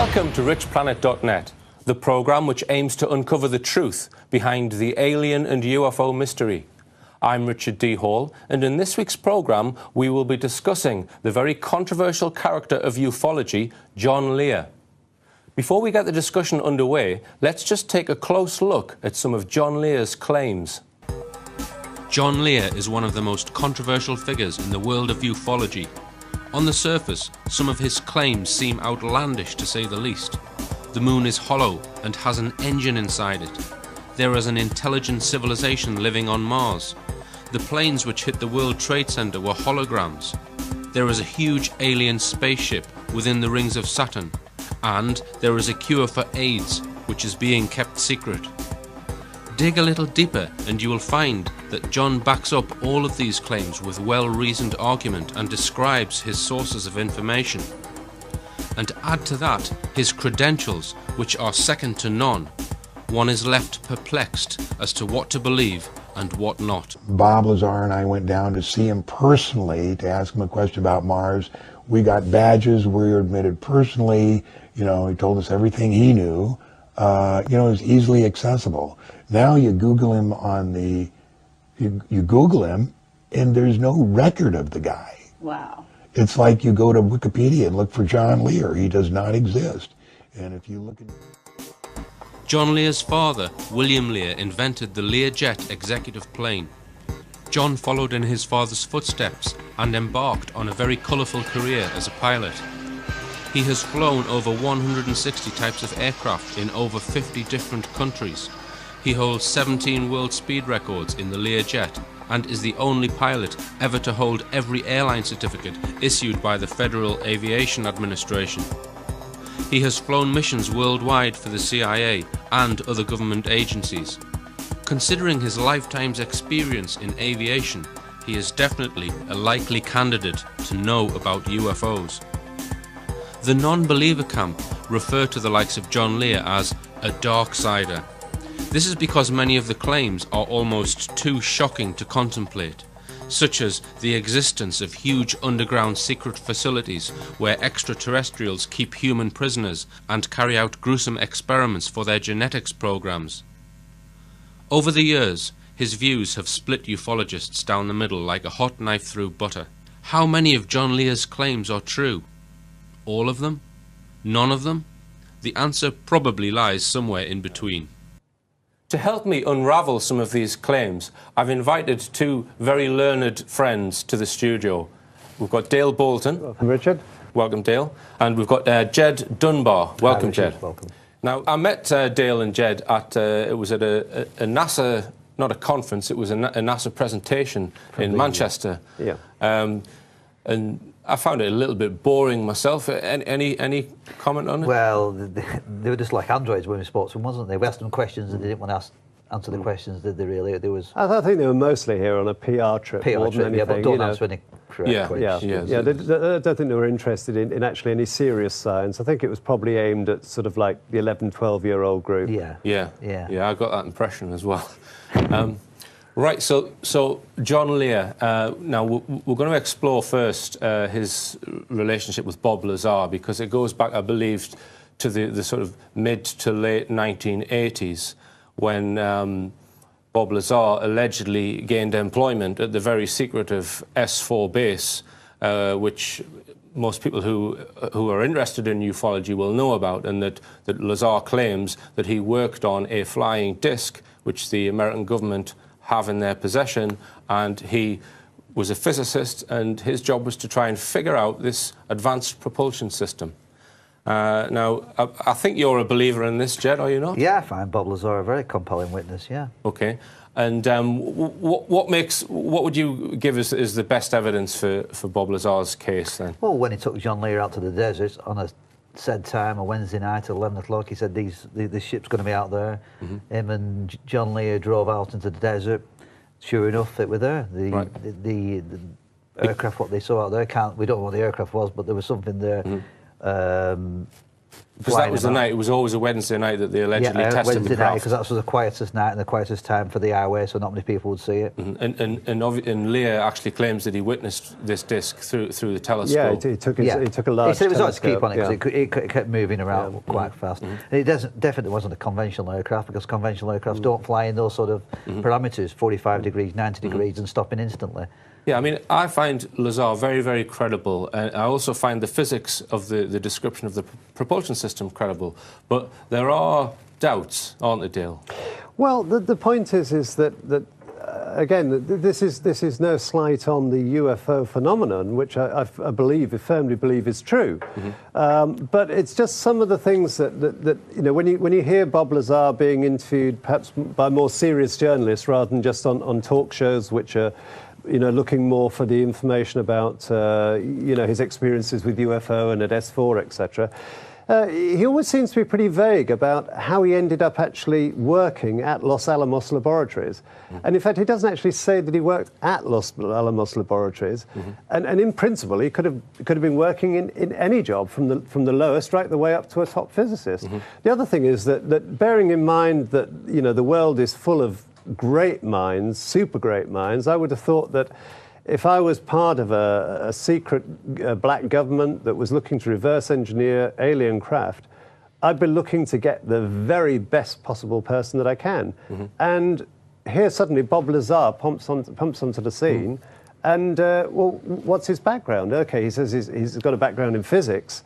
Welcome to richplanet.net, the programme which aims to uncover the truth behind the alien and UFO mystery. I'm Richard D. Hall, and in this week's programme we will be discussing the very controversial character of ufology, John Lear. Before we get the discussion underway, let's just take a close look at some of John Lear's claims. John Lear is one of the most controversial figures in the world of ufology. On the surface, some of his claims seem outlandish to say the least. The moon is hollow and has an engine inside it. There is an intelligent civilization living on Mars. The planes which hit the World Trade Center were holograms. There is a huge alien spaceship within the rings of Saturn. And there is a cure for AIDS, which is being kept secret. Dig a little deeper and you will find that John backs up all of these claims with well-reasoned argument and describes his sources of information. And add to that his credentials, which are second to none. One is left perplexed as to what to believe and what not. Bob Lazar and I went down to see him personally to ask him a question about Mars. We got badges, we were admitted personally. You know, he told us everything he knew. It was easily accessible. Now you Google him you Google him and there's no record of the guy. Wow. It's like you go to Wikipedia and look for John Lear. He does not exist. And if you look at... John Lear's father, William Lear, invented the Learjet executive plane. John followed in his father's footsteps and embarked on a very colourful career as a pilot. He has flown over 160 types of aircraft in over 50 different countries. He holds 17 world speed records in the Learjet and is the only pilot ever to hold every airline certificate issued by the Federal Aviation Administration. He has flown missions worldwide for the CIA and other government agencies. Considering his lifetime's experience in aviation, he is definitely a likely candidate to know about UFOs. The non-believer camp refer to the likes of John Lear as a dark-sider. This is because many of the claims are almost too shocking to contemplate, such as the existence of huge underground secret facilities where extraterrestrials keep human prisoners and carry out gruesome experiments for their genetics programs. Over the years, his views have split ufologists down the middle like a hot knife through butter. How many of John Lear's claims are true? All of them? None of them? The answer probably lies somewhere in between. To help me unravel some of these claims, I've invited two very learned friends to the studio. We've got Dale Bolton. Welcome, Richard. Welcome, Dale. And we've got Jed Dunbar. Welcome, Richard. Jed. Welcome. Now, I met Dale and Jed at, it was at a NASA, not a conference, it was a NASA presentation in Manchester. Yeah. And I found it a little bit boring myself. Any comment on it? Well, they were just like androids when we spoke to them, wasn't they? We asked them questions and they didn't want to answer the questions, did they really? There was... I think they were mostly here on a PR trip. PR more trip, than yeah, but anything, don't answer any correct questions. Yeah. I don't think they were interested in actually any serious science. I think it was probably aimed at sort of like the 11, 12-year-old group. Yeah, I got that impression as well. Right, so John Lear, now we're going to explore first his relationship with Bob Lazar, because it goes back, I believe, to the sort of mid to late 1980s, when Bob Lazar allegedly gained employment at the very secretive S4 base, which most people who are interested in ufology will know about, and that Lazar claims that he worked on a flying disc, which the American government have in their possession, and he was a physicist, and his job was to try and figure out this advanced propulsion system. Now, I think you're a believer in this, Jed, are you not? Yeah, I find Bob Lazar a very compelling witness, yeah. Okay. And what would you give as the best evidence for Bob Lazar's case, then? Well, when he took John Lear out to the desert on a said time, a Wednesday night at 11 o'clock, he said this ship's going to be out there. Mm-hmm. Him and John Lear drove out into the desert. Sure enough, it were there. The aircraft, what they saw out there, we don't know what the aircraft was, but there was something there. Mm-hmm. Because that was the night, it was always a Wednesday night that they allegedly tested Wednesday the craft. because that was the quietest night and the quietest time for the highway, so not many people would see it. And Lear actually claims that he witnessed this disc through the telescope. Yeah, he took a large He said it was hard to telescope, keep on it because it kept moving around quite fast. And it definitely wasn't a conventional aircraft, because conventional aircraft don't fly in those sort of parameters, 45 degrees, 90 degrees, and stopping instantly. Yeah, I mean, I find Lazar very, very credible. And I also find the physics of the description of the propulsion system credible. But there are doubts, aren't there, Dale? Well, the point is that again, this is no slight on the UFO phenomenon, which I firmly believe is true. But it's just some of the things that you know, when you hear Bob Lazar being interviewed, perhaps by more serious journalists rather than just on talk shows, which are, you know, looking more for the information about, you know, his experiences with UFO and at S4, etc. He always seems to be pretty vague about how he ended up actually working at Los Alamos Laboratories. And in fact, he doesn't actually say that he worked at Los Alamos Laboratories. And in principle, he could have been working in any job, from the lowest right the way up to a top physicist. The other thing is that bearing in mind that, you know, the world is full of great minds, super great minds, I would have thought that if I was part of a secret black government that was looking to reverse engineer alien craft, I'd be looking to get the very best possible person that I can. And here suddenly Bob Lazar pumps onto the scene. And, well, what's his background? OK, he says he's got a background in physics,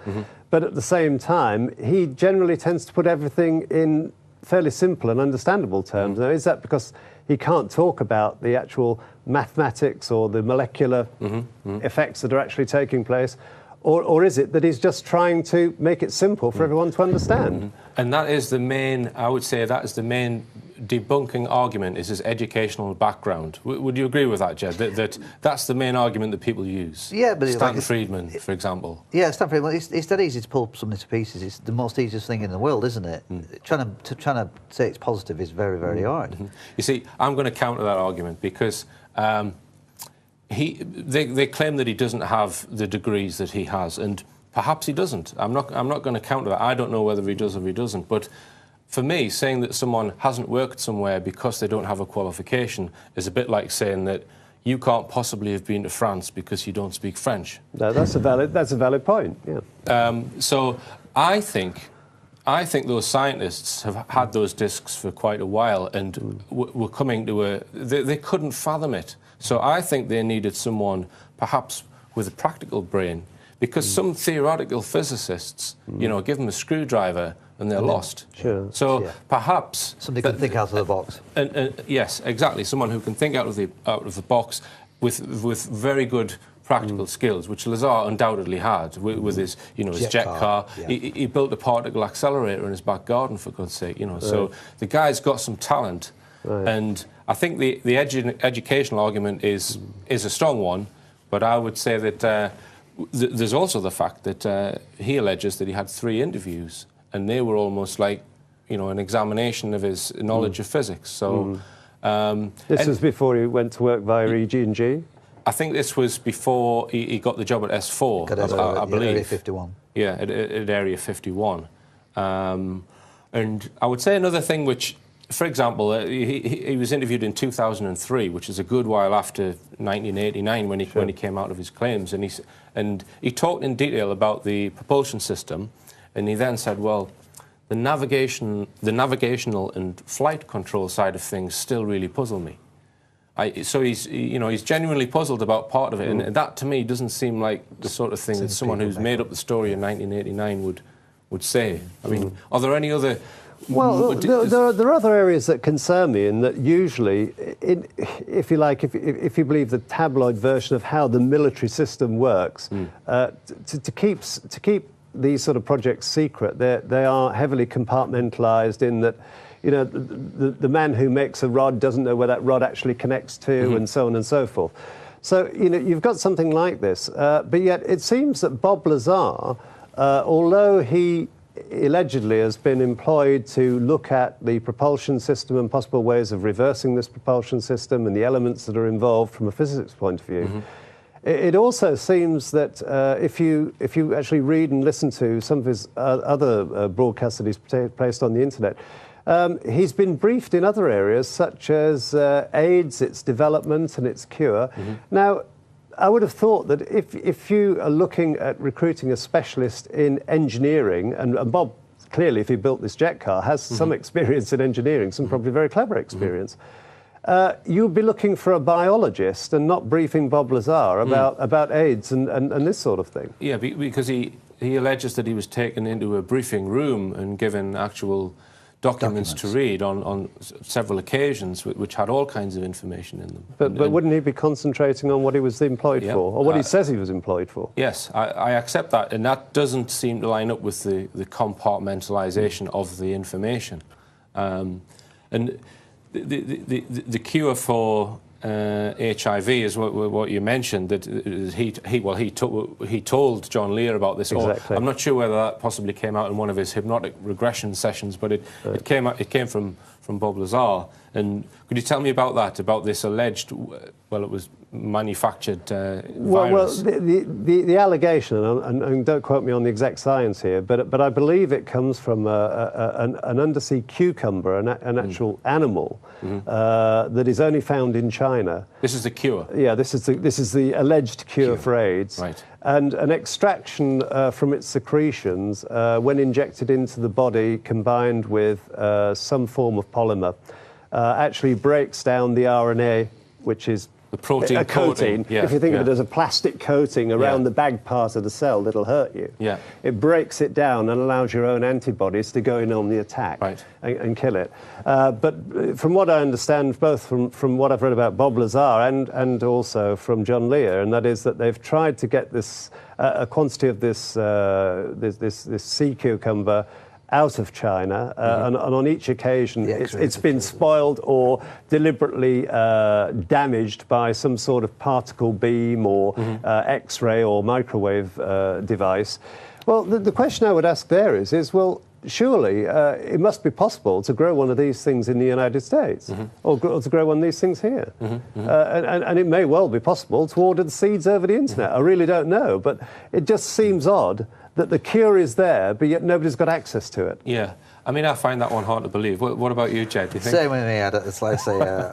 but at the same time, he generally tends to put everything in fairly simple and understandable terms. Now, is that because he can't talk about the actual mathematics or the molecular effects that are actually taking place? Or is it that he's just trying to make it simple for everyone to understand? And that is the main, I would say, that is the main debunking argument, is his educational background. Would you agree with that, Jed? That's the main argument that people use? Yeah, but Stanton Friedman, for example. Yeah, Stanton Friedman, it's that easy to pull something to pieces. It's the most easiest thing in the world, isn't it? Trying to say it's positive is very, very hard. You see, I'm going to counter that argument because they claim that he doesn't have the degrees that he has, and perhaps he doesn't. I'm not going to counter that. I don't know whether he does or he doesn't, but for me, saying that someone hasn't worked somewhere because they don't have a qualification is a bit like saying that you can't possibly have been to France because you don't speak French. No, that's a valid point. Yeah. So I think those scientists have had those discs for quite a while and were coming to they couldn't fathom it. So I think they needed someone perhaps with a practical brain, because some theoretical physicists, you know, give them a screwdriver and they're lost. Sure. So perhaps somebody can think out of the box. And yes, exactly. Someone who can think out of the box with very good practical skills, which Lazar undoubtedly had with his, you know, his jet car. Yeah. He built a particle accelerator in his back garden, for God's sake, you know. So the guy's got some talent, and I think the educational argument is a strong one, but I would say that there's also the fact that he alleges that he had 3 interviews, and they were almost like, you know, an examination of his knowledge of physics. So this was before he went to work via EG&G? I think this was before he got the job at S4, I believe. Area 51. Yeah, at Area 51. And I would say another thing which, for example, he was interviewed in 2003, which is a good while after 1989 when he came out of his claims, and he talked in detail about the propulsion system, and he then said, well, the navigational and flight control side of things still really puzzle me. So he's genuinely puzzled about part of it, and that to me doesn't seem like the sort of thing that someone who's made up the story in 1989 would say. I mean, are there any other? Well, there are other areas that concern me, in that usually, if you like, if you believe the tabloid version of how the military system works, to keep these sort of projects secret, they are heavily compartmentalised, in that, you know, the man who makes a rod doesn't know where that rod actually connects to, and so on and so forth. So, you know, you've got something like this, but yet it seems that Bob Lazar, although he allegedly has been employed to look at the propulsion system and possible ways of reversing this propulsion system and the elements that are involved from a physics point of view, It also seems that if you actually read and listen to some of his other broadcasts that he's placed on the internet, he's been briefed in other areas such as AIDS, its development and its cure. Now, I would have thought that if you are looking at recruiting a specialist in engineering, and Bob, clearly, if he built this jet car, has some experience in engineering, some probably very clever experience, you'd be looking for a biologist and not briefing Bob Lazar about AIDS and this sort of thing. Yeah, because he alleges that he was taken into a briefing room and given actual documents to read on several occasions, which had all kinds of information in them. But wouldn't he be concentrating on what he was employed for, or what he says he was employed for? Yes, I accept that, and that doesn't seem to line up with the compartmentalisation of the information. And the cure for HIV is what you mentioned, that he told John Lear about this. Exactly. I'm not sure whether that possibly came out in one of his hypnotic regression sessions, but it came from Bob Lazar. And could you tell me about that, about this alleged, well, it was manufactured virus? Well, the allegation, and don't quote me on the exact science here, but I believe it comes from an undersea cucumber, an actual animal that is only found in China. This is the cure? Yeah, this is the alleged cure for AIDS. Right. And an extraction from its secretions, when injected into the body, combined with some form of polymer, actually breaks down the RNA, which is the protein a coating. Yeah, if you think of it as a plastic coating around the bag part of the cell that'll hurt you. Yeah. It breaks it down and allows your own antibodies to go in on the attack and kill it. But from what I understand, both from what I've read about Bob Lazar and also from John Lear, and that is that they've tried to get this a quantity of this sea cucumber out of China, and on each occasion it's been spoiled or deliberately damaged by some sort of particle beam or X-ray or microwave device. Well, the question I would ask there is well, surely it must be possible to grow one of these things in the United States, or to grow one of these things here. And it may well be possible to order the seeds over the internet. I really don't know, but it just seems odd that the cure is there, but yet nobody's got access to it. Yeah, I mean, I find that one hard to believe. What about you, Jed? Do you think? Same with me. It's like say,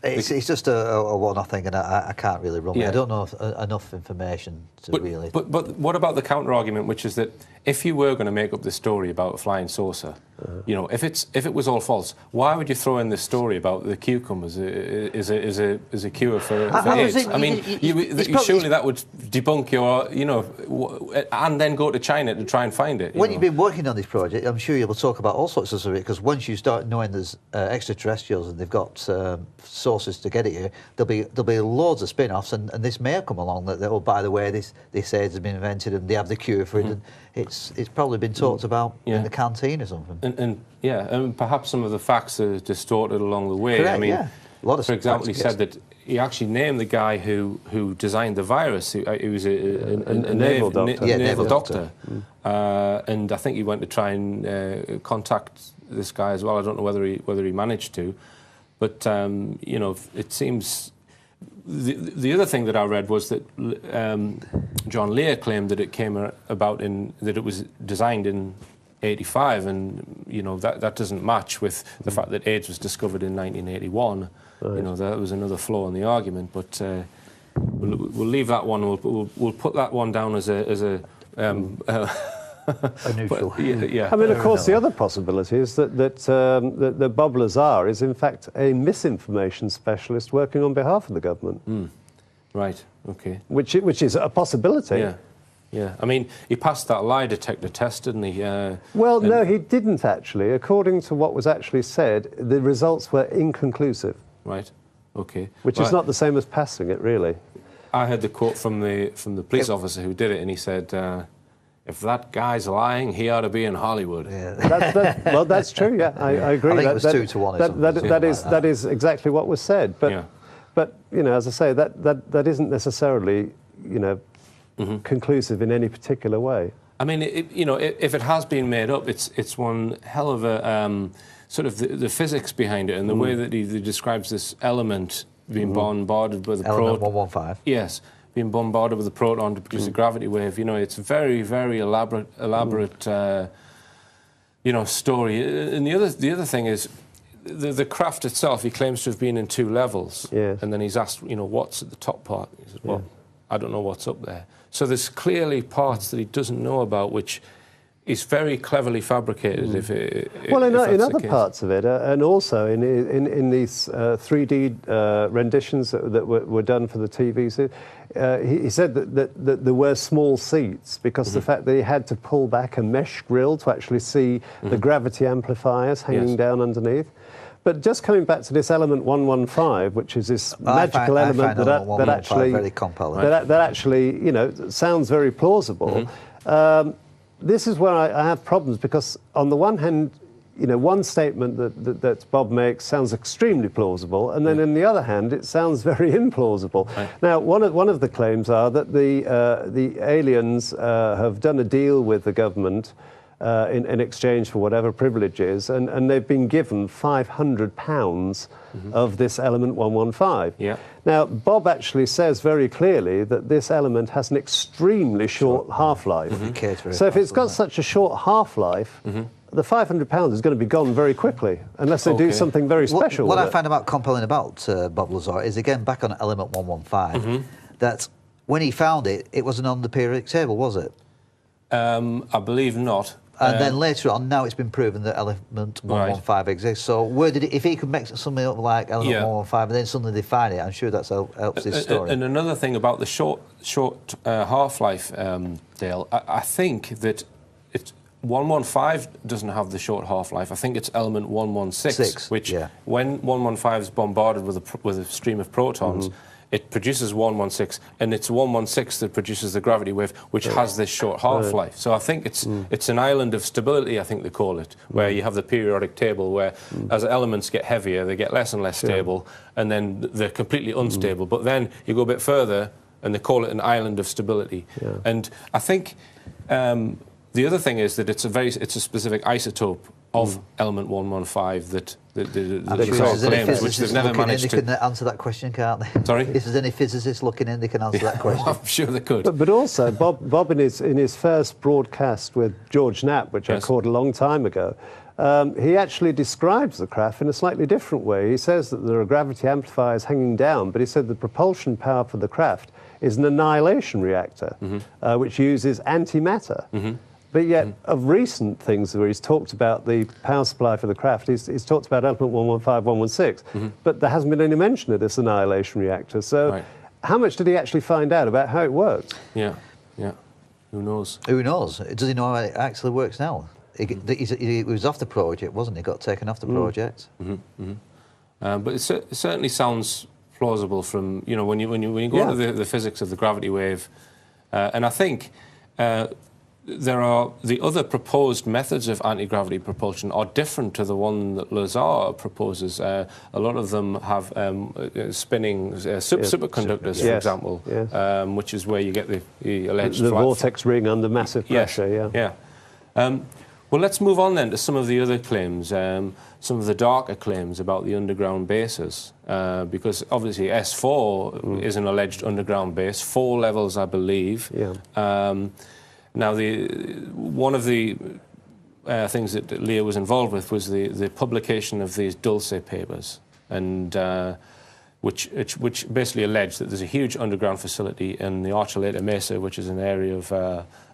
it's just a one-off thing, and I can't really run it. I don't know enough information to really. But what about the counter-argument, which is that if you were going to make up this story about a flying saucer, you know, if it was all false, why would you throw in this story about the cucumbers as a cure for AIDS? I mean, surely that would debunk your, you know, and then go to China to try and find it. When you've been working on this project, I'm sure you'll talk about all sorts of stuff, because once you start knowing there's extraterrestrials and they've got sources to get at you, there'll be loads of spin-offs, and this may have come along that oh, by the way, this AIDS has been invented and they have the cure for it, and it's probably been talked about in the canteen or something. And perhaps some of the facts are distorted along the way. Correct, I mean, a lot of for example, he said that he actually named the guy who designed the virus. He was a naval doctor. Naval doctor. And I think he went to try and contact this guy as well. I don't know whether he managed to, but you know, it seems. The other thing that I read was that John Lear claimed that it came about that it was designed in 85, and you know that doesn't match with the fact that AIDS was discovered in 1981. Right. You know, that was another flaw in the argument. But we'll leave that one. We'll put that one down as a neutral. Yeah. I mean, of course, the other possibility is that Bob Lazar is in fact a misinformation specialist working on behalf of the government. Right. Okay. Which is a possibility. Yeah. Yeah. I mean, he passed that lie detector test, didn't he? Well, no, he didn't actually. According to what was actually said, the results were inconclusive. Right. Okay. Which is not the same as passing it, really. I heard the quote from the police officer who did it, and he said, if that guy's lying, he ought to be in Hollywood. Yeah. Well, that's true. Yeah, I agree. I think it was 2 to 1. That is exactly what was said. But you know, as I say, that isn't necessarily, you know, conclusive in any particular way. I mean, you know, if it has been made up, it's one hell of a sort of the physics behind it, and the way that he describes this element being bombarded with the element 115. Yes. being bombarded with a proton to produce a gravity wave. You know, it's a very, very elaborate, you know, story. And the other thing is, the craft itself, he claims to have been in 2 levels. Yes. And then he's asked, you know, what's at the top part? He says, well, I don't know what's up there. So there's clearly parts that he doesn't know about, which is very cleverly fabricated. Well, in other parts of it, and also in these 3D renditions that were done for the TV series, he said that there were small seats because the fact that he had to pull back a mesh grill to actually see the gravity amplifiers hanging down underneath. But just coming back to this element 115, which is this magical element that actually very compelling. that actually, you know, sounds very plausible. This is where I have problems, because on the one hand, you know, one statement that Bob makes sounds extremely plausible, and then on the other hand, it sounds very implausible. Right. Now, one of the claims are that the aliens have done a deal with the government in exchange for whatever privileges, and they've been given £500 of this element 115. Yeah. Now, Bob actually says very clearly that this element has an extremely short half-life. So if it's got such a short half-life, the £500 is going to be gone very quickly, unless they do something very special. What I find compelling about Bob Lazar is, again, back on element 115, that when he found it, it wasn't on the periodic table, was it? I believe not. And then later on, now it's been proven that element 115 exists. So where did if he could make something up like element 115 and then suddenly they find it, I'm sure that helps his story. And another thing about the short half-life, Dale, I think that 115 doesn't have the short half-life. I think it's element 116, which when 115 is bombarded with a stream of protons, it produces 116, and it's 116 that produces the gravity wave, which has this short half-life. So I think it's an island of stability, I think they call it, where you have the periodic table where as elements get heavier, they get less and less stable, and then they're completely unstable. But then you go a bit further, and they call it an island of stability. And I think the other thing is that it's a specific isotope of element 115 that claims, which they've never managed to... They can answer that question, can't they? Sorry? If there's any physicists looking in, they can answer that question. I'm sure they could. But also, Bob in his first broadcast with George Knapp, which I caught a long time ago, he actually describes the craft in a slightly different way. He says that there are gravity amplifiers hanging down, but he said the propulsion power for the craft is an annihilation reactor, which uses antimatter. But yet, of recent things where he's talked about the power supply for the craft, he's talked about element 115, 116, but there hasn't been any mention of this annihilation reactor. So how much did he actually find out about how it works? Yeah. Who knows? Who knows? Does he know how it actually works now? He was off the project, wasn't he? Got taken off the project. But it certainly sounds plausible from, you know, when you go into the physics of the gravity wave. And I think... there are the other proposed methods of anti-gravity propulsion are different to the one that Lazar proposes. A lot of them have spinning superconductors, for example, which is where you get the alleged vortex ring under massive pressure. Well, let's move on then to some of the other claims, some of the darker claims about the underground bases, because obviously S4 is an alleged underground base, 4 levels, I believe. Now, one of the things that Lear was involved with was the publication of these Dulce papers, and which basically alleged that there's a huge underground facility in the Archuleta Mesa, which is an area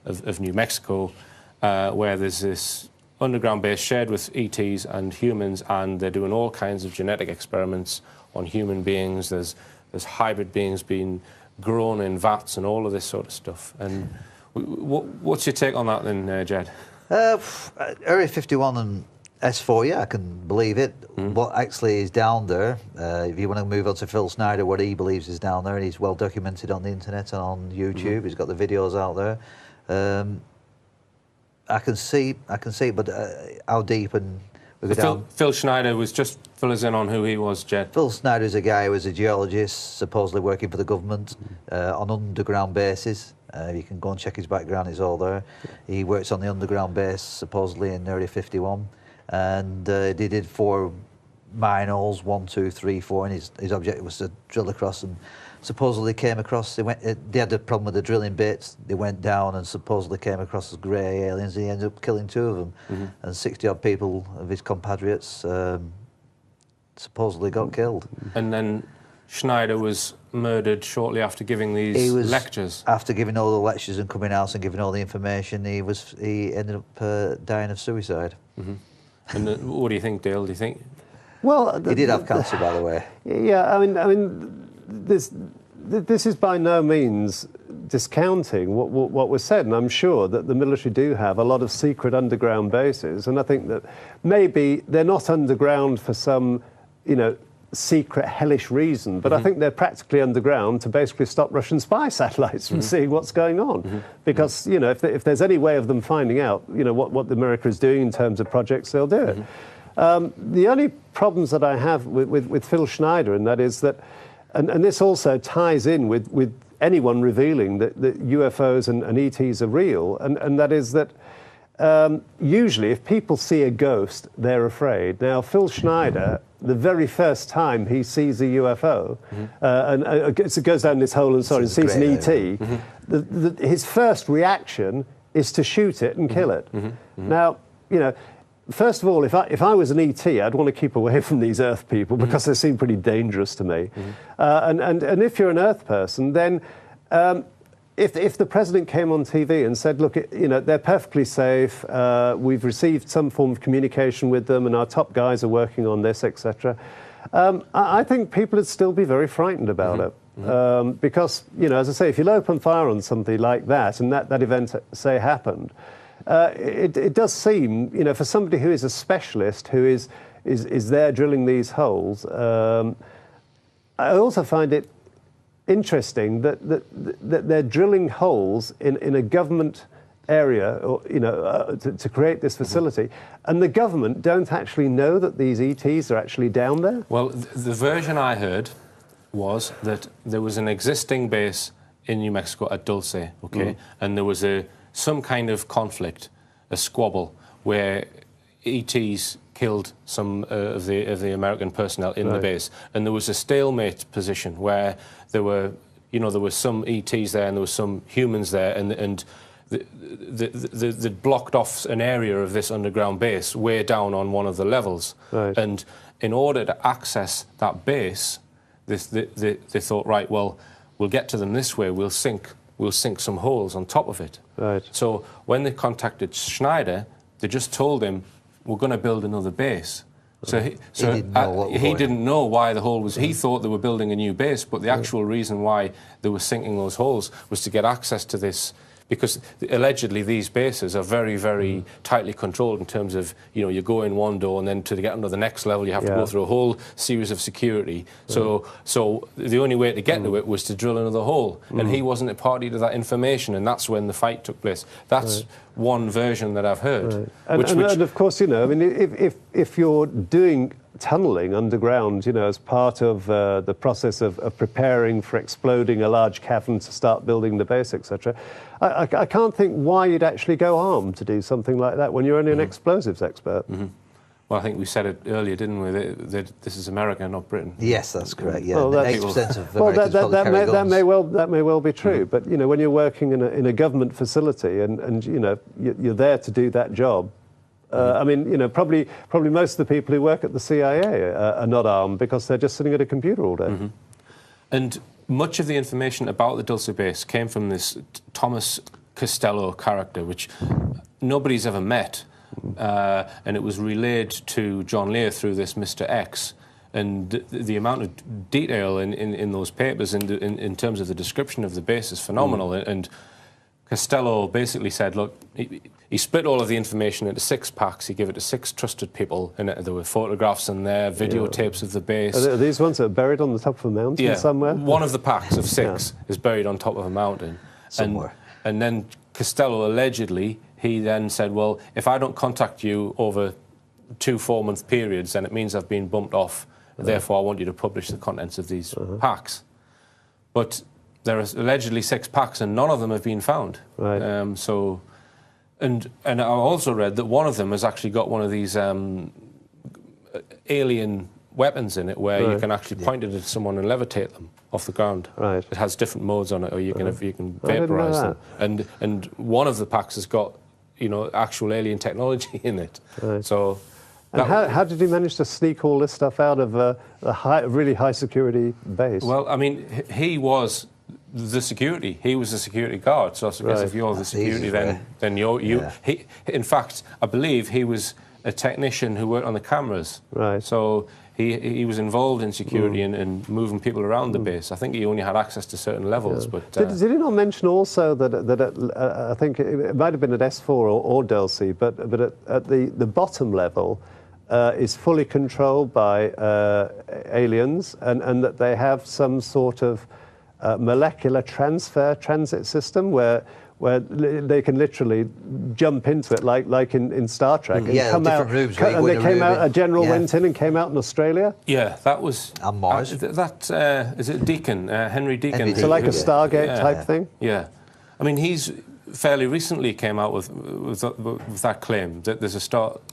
of New Mexico, where there's this underground base shared with ETs and humans, and they're doing all kinds of genetic experiments on human beings. There's hybrid beings being grown in vats and all of this sort of stuff. And what's your take on that then, Jed? Area 51 and S4, I can believe it. What actually is down there, if you want to move on to Phil Snyder, what he believes is down there, and he's well documented on the internet and on YouTube. He's got the videos out there. I can see, but how deep and... Phil Schneider was just fill us in on who he was, Jed. Phil Snyder is a guy who was a geologist, supposedly working for the government on underground bases. You can go and check his background, it's all there. He works on the underground base, supposedly in Area 51, and they did 4 mine holes, 1, 2, 3, 4, and his objective was to drill across and supposedly came across. They had a problem with the drilling bits. They went down and supposedly came across as grey aliens. He ended up killing 2 of them, and 60-odd people of his compatriots supposedly got killed. And then Schneider was murdered shortly after giving these lectures. After giving all the lectures and coming out and giving all the information, he ended up dying of suicide. And what do you think, Dale? Do you think? Well, he did have cancer, by the way. Yeah, I mean, this is by no means discounting what was said, and I'm sure that the military do have a lot of secret underground bases, and I think that maybe they're not underground for some, secret hellish reason, but I think they're practically underground to basically stop Russian spy satellites from seeing what's going on. Because, if there's any way of them finding out, what America is doing in terms of projects, they'll do it. The only problems that I have with Phil Schneider, and that is that, and this also ties in with anyone revealing that UFOs and ETs are real, and that is that usually if people see a ghost, they're afraid. Now, Phil Schneider, the very first time he sees a UFO, and it goes down this hole and sees an ET, his first reaction is to shoot it and kill it. Now, first of all, if I was an ET, I'd want to keep away from these Earth people because they seem pretty dangerous to me. And if you're an Earth person, then if the president came on TV and said, look, they're perfectly safe, we've received some form of communication with them and our top guys are working on this, etc., I think people would still be very frightened about it. Because, as I say, if you'll open fire on something like that and that event, say, happened, it does seem, for somebody who is a specialist, who is there drilling these holes, I also find it interesting that they're drilling holes in a government area, or, to create this facility, and the government don't actually know that these ETs are actually down there? Well, the version I heard was that there was an existing base in New Mexico at Dulce, okay, and there was some kind of conflict, a squabble, where ETs killed some of the American personnel in the base, and there was a stalemate position where there were some ETs there and there were some humans there, and they blocked off an area of this underground base way down on one of the levels, and in order to access that base, they thought, right, well, we'll get to them this way, we'll sink some holes on top of it. So when they contacted Schneider, they just told him, we're going to build another base. So he didn't know why the hole was. He thought they were building a new base, but the actual reason why they were sinking those holes was to get access to this, because allegedly these bases are very, very tightly controlled in terms of, you go in one door and then to get into the next level you have to go through a whole series of security. So the only way to get to it was to drill another hole, and he wasn't a party to that information, and that's when the fight took place. That's one version that I've heard. And of course, if you're doing tunnelling underground, as part of the process of preparing for exploding a large cavern to start building the base, etc., I can't think why you'd actually go armed to do something like that when you're only an explosives expert. Well, I think we said it earlier, didn't we? That this is America, not Britain. Yes, that's correct. Yeah, well, 80% of Americans that may well be true. But when you're working in a government facility and you're there to do that job. I mean, probably most of the people who work at the CIA are not armed because they're just sitting at a computer all day. And much of the information about the Dulce base came from this Thomas Costello character, which nobody's ever met, and it was relayed to John Lear through this Mr. X. And the amount of detail in those papers in terms of the description of the base is phenomenal. And Costello basically said, look, he split all of the information into 6 packs. He gave it to 6 trusted people, and there were photographs in there, videotapes of the base. Are these ones that are buried on the top of a mountain somewhere? One of the packs of 6 is buried on top of a mountain. Somewhere. And then Costello, allegedly, he then said, well, if I don't contact you over 2 4-month periods, then it means I've been bumped off. Therefore, I want you to publish the contents of these packs. But there are allegedly 6 packs, and none of them have been found. And I also read that one of them has actually got one of these alien weapons in it where you can actually point it at someone and levitate them off the ground. Right. It has different modes on it, or you can I didn't know vaporize them. And one of the packs has got, you know, actual alien technology in it. Right. So. And how did he manage to sneak all this stuff out of a really high security base? Well, I mean, he was the security. He was the security guard. So I guess if you're the security, then you. Yeah. In fact, I believe he was a technician who worked on the cameras. Right. So he was involved in security and moving people around the base. I think he only had access to certain levels. Yeah. But did he not mention also that I think it might have been at S4 or Del See, but at the bottom level is fully controlled by aliens, and that they have some sort of molecular transit system where they can literally jump into it like in Star Trek and come out. Rooms and they came out. A general went in and came out in Australia. Yeah, that was. And Mars. Is it Deacon, Henry Deacon? So like a Stargate type thing. Yeah, I mean he's fairly recently came out with that claim that there's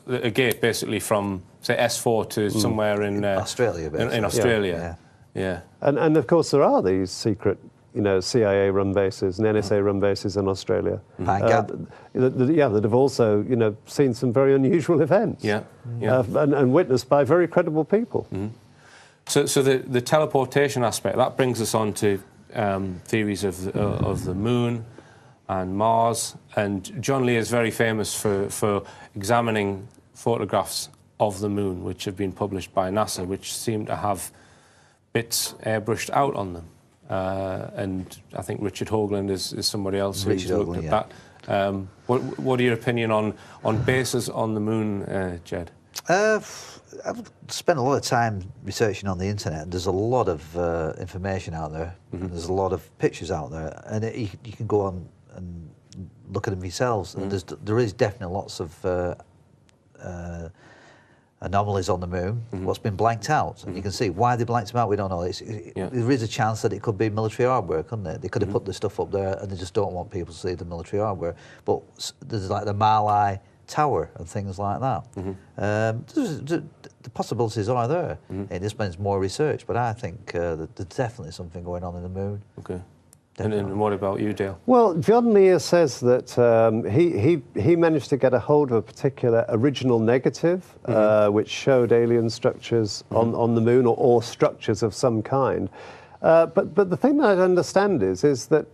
a gate basically from say S4 to somewhere in Australia. In Australia. Yeah. And of course there are these secret, you know, CIA-run bases and NSA-run bases in Australia. That have also, you know, seen some very unusual events. And witnessed by very credible people. So the teleportation aspect, that brings us on to theories of the moon and Mars. And John Lear is very famous for examining photographs of the moon, which have been published by NASA, which seem to have bits airbrushed out on them. And I think Richard Hoagland is somebody else who's looked at that. What are your opinion on bases on the moon, Jed? I've spent a lot of time researching on the internet. There's a lot of information out there. And there's a lot of pictures out there, and you can go on and look at them yourselves. And there is definitely lots of anomalies on the moon. What's been blanked out, and you can see why they blanked them out. We don't know. There is a chance that it could be military hardware, couldn't it? They could have put the stuff up there, and they just don't want people to see the military hardware. But there's like the Malai Tower and things like that. The possibilities are there. It just means more research, but I think there's definitely something going on in the moon. Okay. And what about you, Dale? Well, John Lear says that he managed to get a hold of a particular original negative which showed alien structures on the moon or structures of some kind. But the thing that I understand is that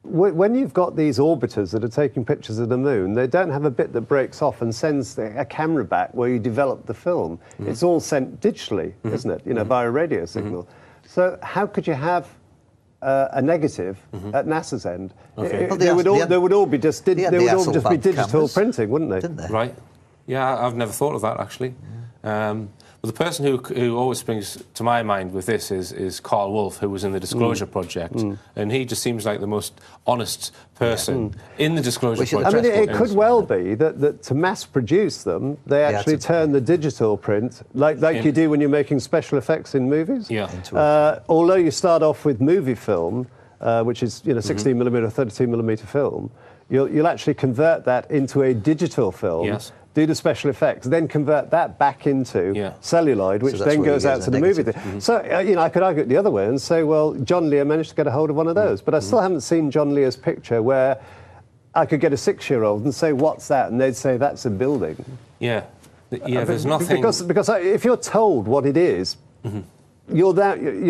when you've got these orbiters that are taking pictures of the moon, they don't have a bit that breaks off and sends a camera back where you develop the film. It's all sent digitally, isn't it? You know, by a radio signal. So how could you have a negative at NASA's end? They would all be just digital printing, wouldn't they? Didn't they? Right. Yeah, I've never thought of that actually. Well, the person who always springs to my mind with this is Carl Wolf, who was in the Disclosure Project, and he just seems like the most honest person in the Disclosure Project. I mean, it could well be that to mass produce them, they actually turn the digital print, like you do when you're making special effects in movies. Although you start off with movie film, which is 16mm or 32mm film, you'll actually convert that into a digital film. Do the special effects, then convert that back into celluloid, which then goes out to the movie theatre. So, I could argue it the other way and say, well, John Lear managed to get a hold of one of those. But I still haven't seen John Lear's picture where I could get a 6-year-old and say, what's that? And they'd say, that's a building. There's nothing... Because if you're told what it is, you're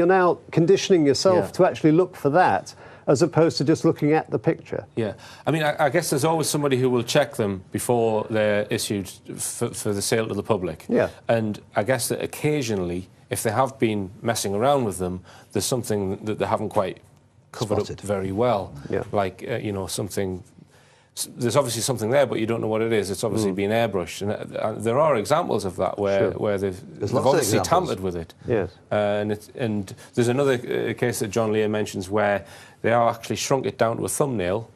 now conditioning yourself to actually look for that, as opposed to just looking at the picture. Yeah, I mean, I guess there's always somebody who will check them before they're issued for the sale to the public. And I guess that occasionally, if they have been messing around with them, there's something that they haven't quite covered up very well. Like, something... There's obviously something there, but you don't know what it is. It's obviously been airbrushed. And there are examples of that where they've obviously tampered with it. And there's another case that John Lear mentions where they are actually shrunk it down to a thumbnail,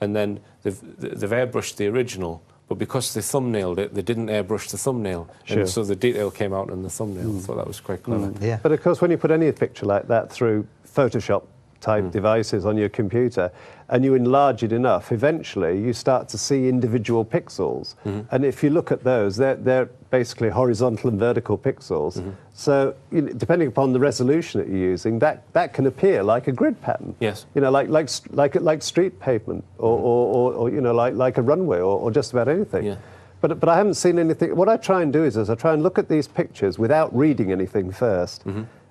and then they've airbrushed the original, but because they thumbnailed it, they didn't airbrush the thumbnail, and so the detail came out in the thumbnail. I thought that was quite clever. But of course, when you put any picture like that through Photoshop, type devices on your computer, and you enlarge it enough, eventually you start to see individual pixels. And if you look at those, they're basically horizontal and vertical pixels. So depending upon the resolution that you're using, that can appear like a grid pattern. Yes. Like street pavement, or like a runway, or just about anything. Yeah. But I haven't seen anything. What I try and do is I try and look at these pictures without reading anything first.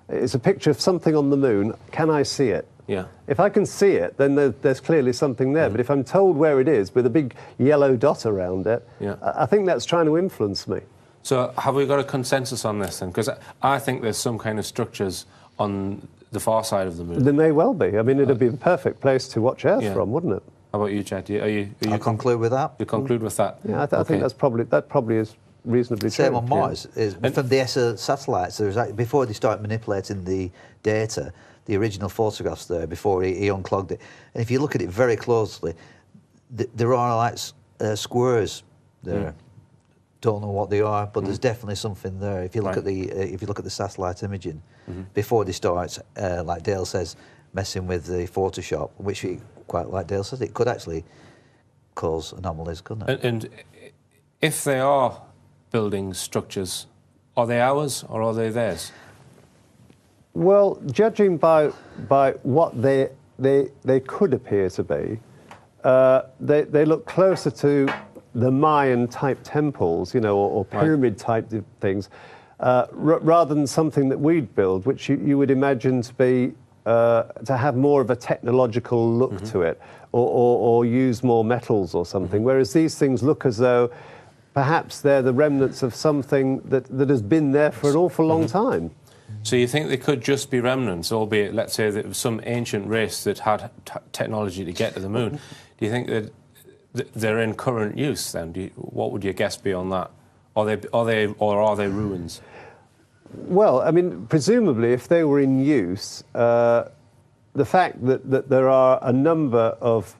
It's a picture of something on the moon. Can I see it? Yeah. If I can see it, then there's clearly something there. But if I'm told where it is with a big yellow dot around it, I think that's trying to influence me. So have we got a consensus on this then? Because I think there's some kind of structures on the far side of the moon. There may well be. I mean, it'd be the perfect place to watch Earth from, wouldn't it? How about you, Chet? I conclude with that. You conclude with that? Yeah, I think that probably is reasonably Same true. on Mars. From the ESA satellites, before they started manipulating the data, the original photographs there, before he unclogged it, and if you look at it very closely, there are like squares there. Don't know what they are, but there's definitely something there. If you look at the satellite imaging, before they start, like Dale says, messing with the Photoshop, which quite like Dale says, it could actually cause anomalies, couldn't it? And if they are building structures, are they ours or are they theirs? Well, judging by what they could appear to be, they look closer to the Mayan type temples, or pyramid type things, rather than something that we'd build, which you would imagine to be to have more of a technological look to it, or use more metals or something. Whereas these things look as though perhaps they're the remnants of something that has been there for an awful long time. So you think they could just be remnants, albeit, let's say, that some ancient race that had technology to get to the moon? Do you think that they're in current use then? What would your guess be on that? Are they ruins? Well, I mean, presumably, if they were in use, the fact that there are a number of,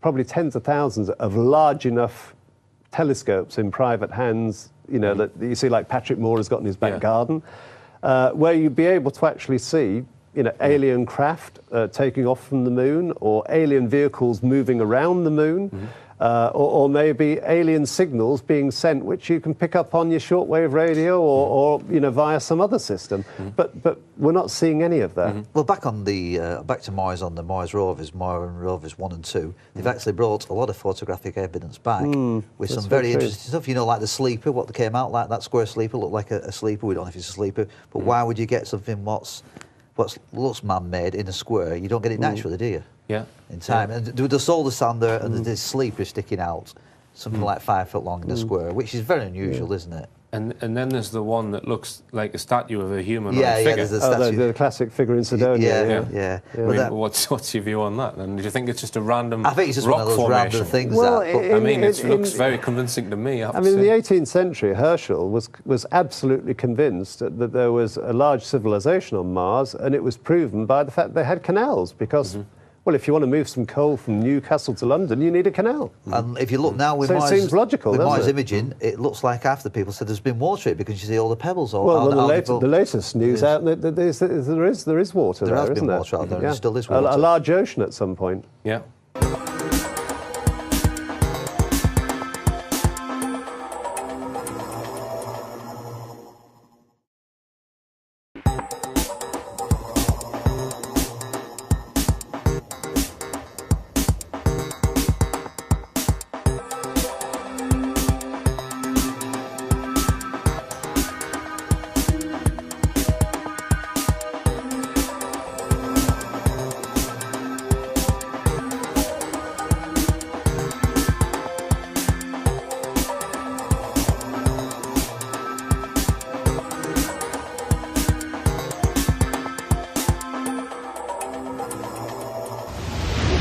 probably tens of thousands of large enough telescopes in private hands, that you see, like Patrick Moore has got in his back garden, where you'd be able to actually see, alien craft taking off from the moon, or alien vehicles moving around the moon, or maybe alien signals being sent, which you can pick up on your shortwave radio, or via some other system. But we're not seeing any of that. Well, back to Mars, on the Mars rovers, Mars rovers 1 and 2, they've actually brought a lot of photographic evidence back with some very interesting stuff. Like the sleeper, what came out like that square sleeper looked like a sleeper. We don't know if it's a sleeper, but why would you get something what looks man-made in a square? You don't get it naturally, do you? Yeah. In time. And the solar stand there, and the sleeper sticking out, something like 5 foot long in a square, which is very unusual, isn't it? And then there's the one that looks like a statue of a human figure. There's the statue. The classic figure in Sidonia. Yeah. I mean, what's your view on that? And do you think it's just a random I think it's just rock one of those formation? random things. Well, it looks very convincing to me. I mean, in the 18th century, Herschel was absolutely convinced that there was a large civilization on Mars, and it was proven by the fact they had canals, because well, if you want to move some coal from Newcastle to London, you need a canal. And if you look now with Mars, it seems logical, with Mars it? imaging, it looks like half the people said there's been water in it, because you see all the pebbles. The latest news out that there is water there, has isn't been there? water out there, and there still is water. A large ocean at some point. Yeah.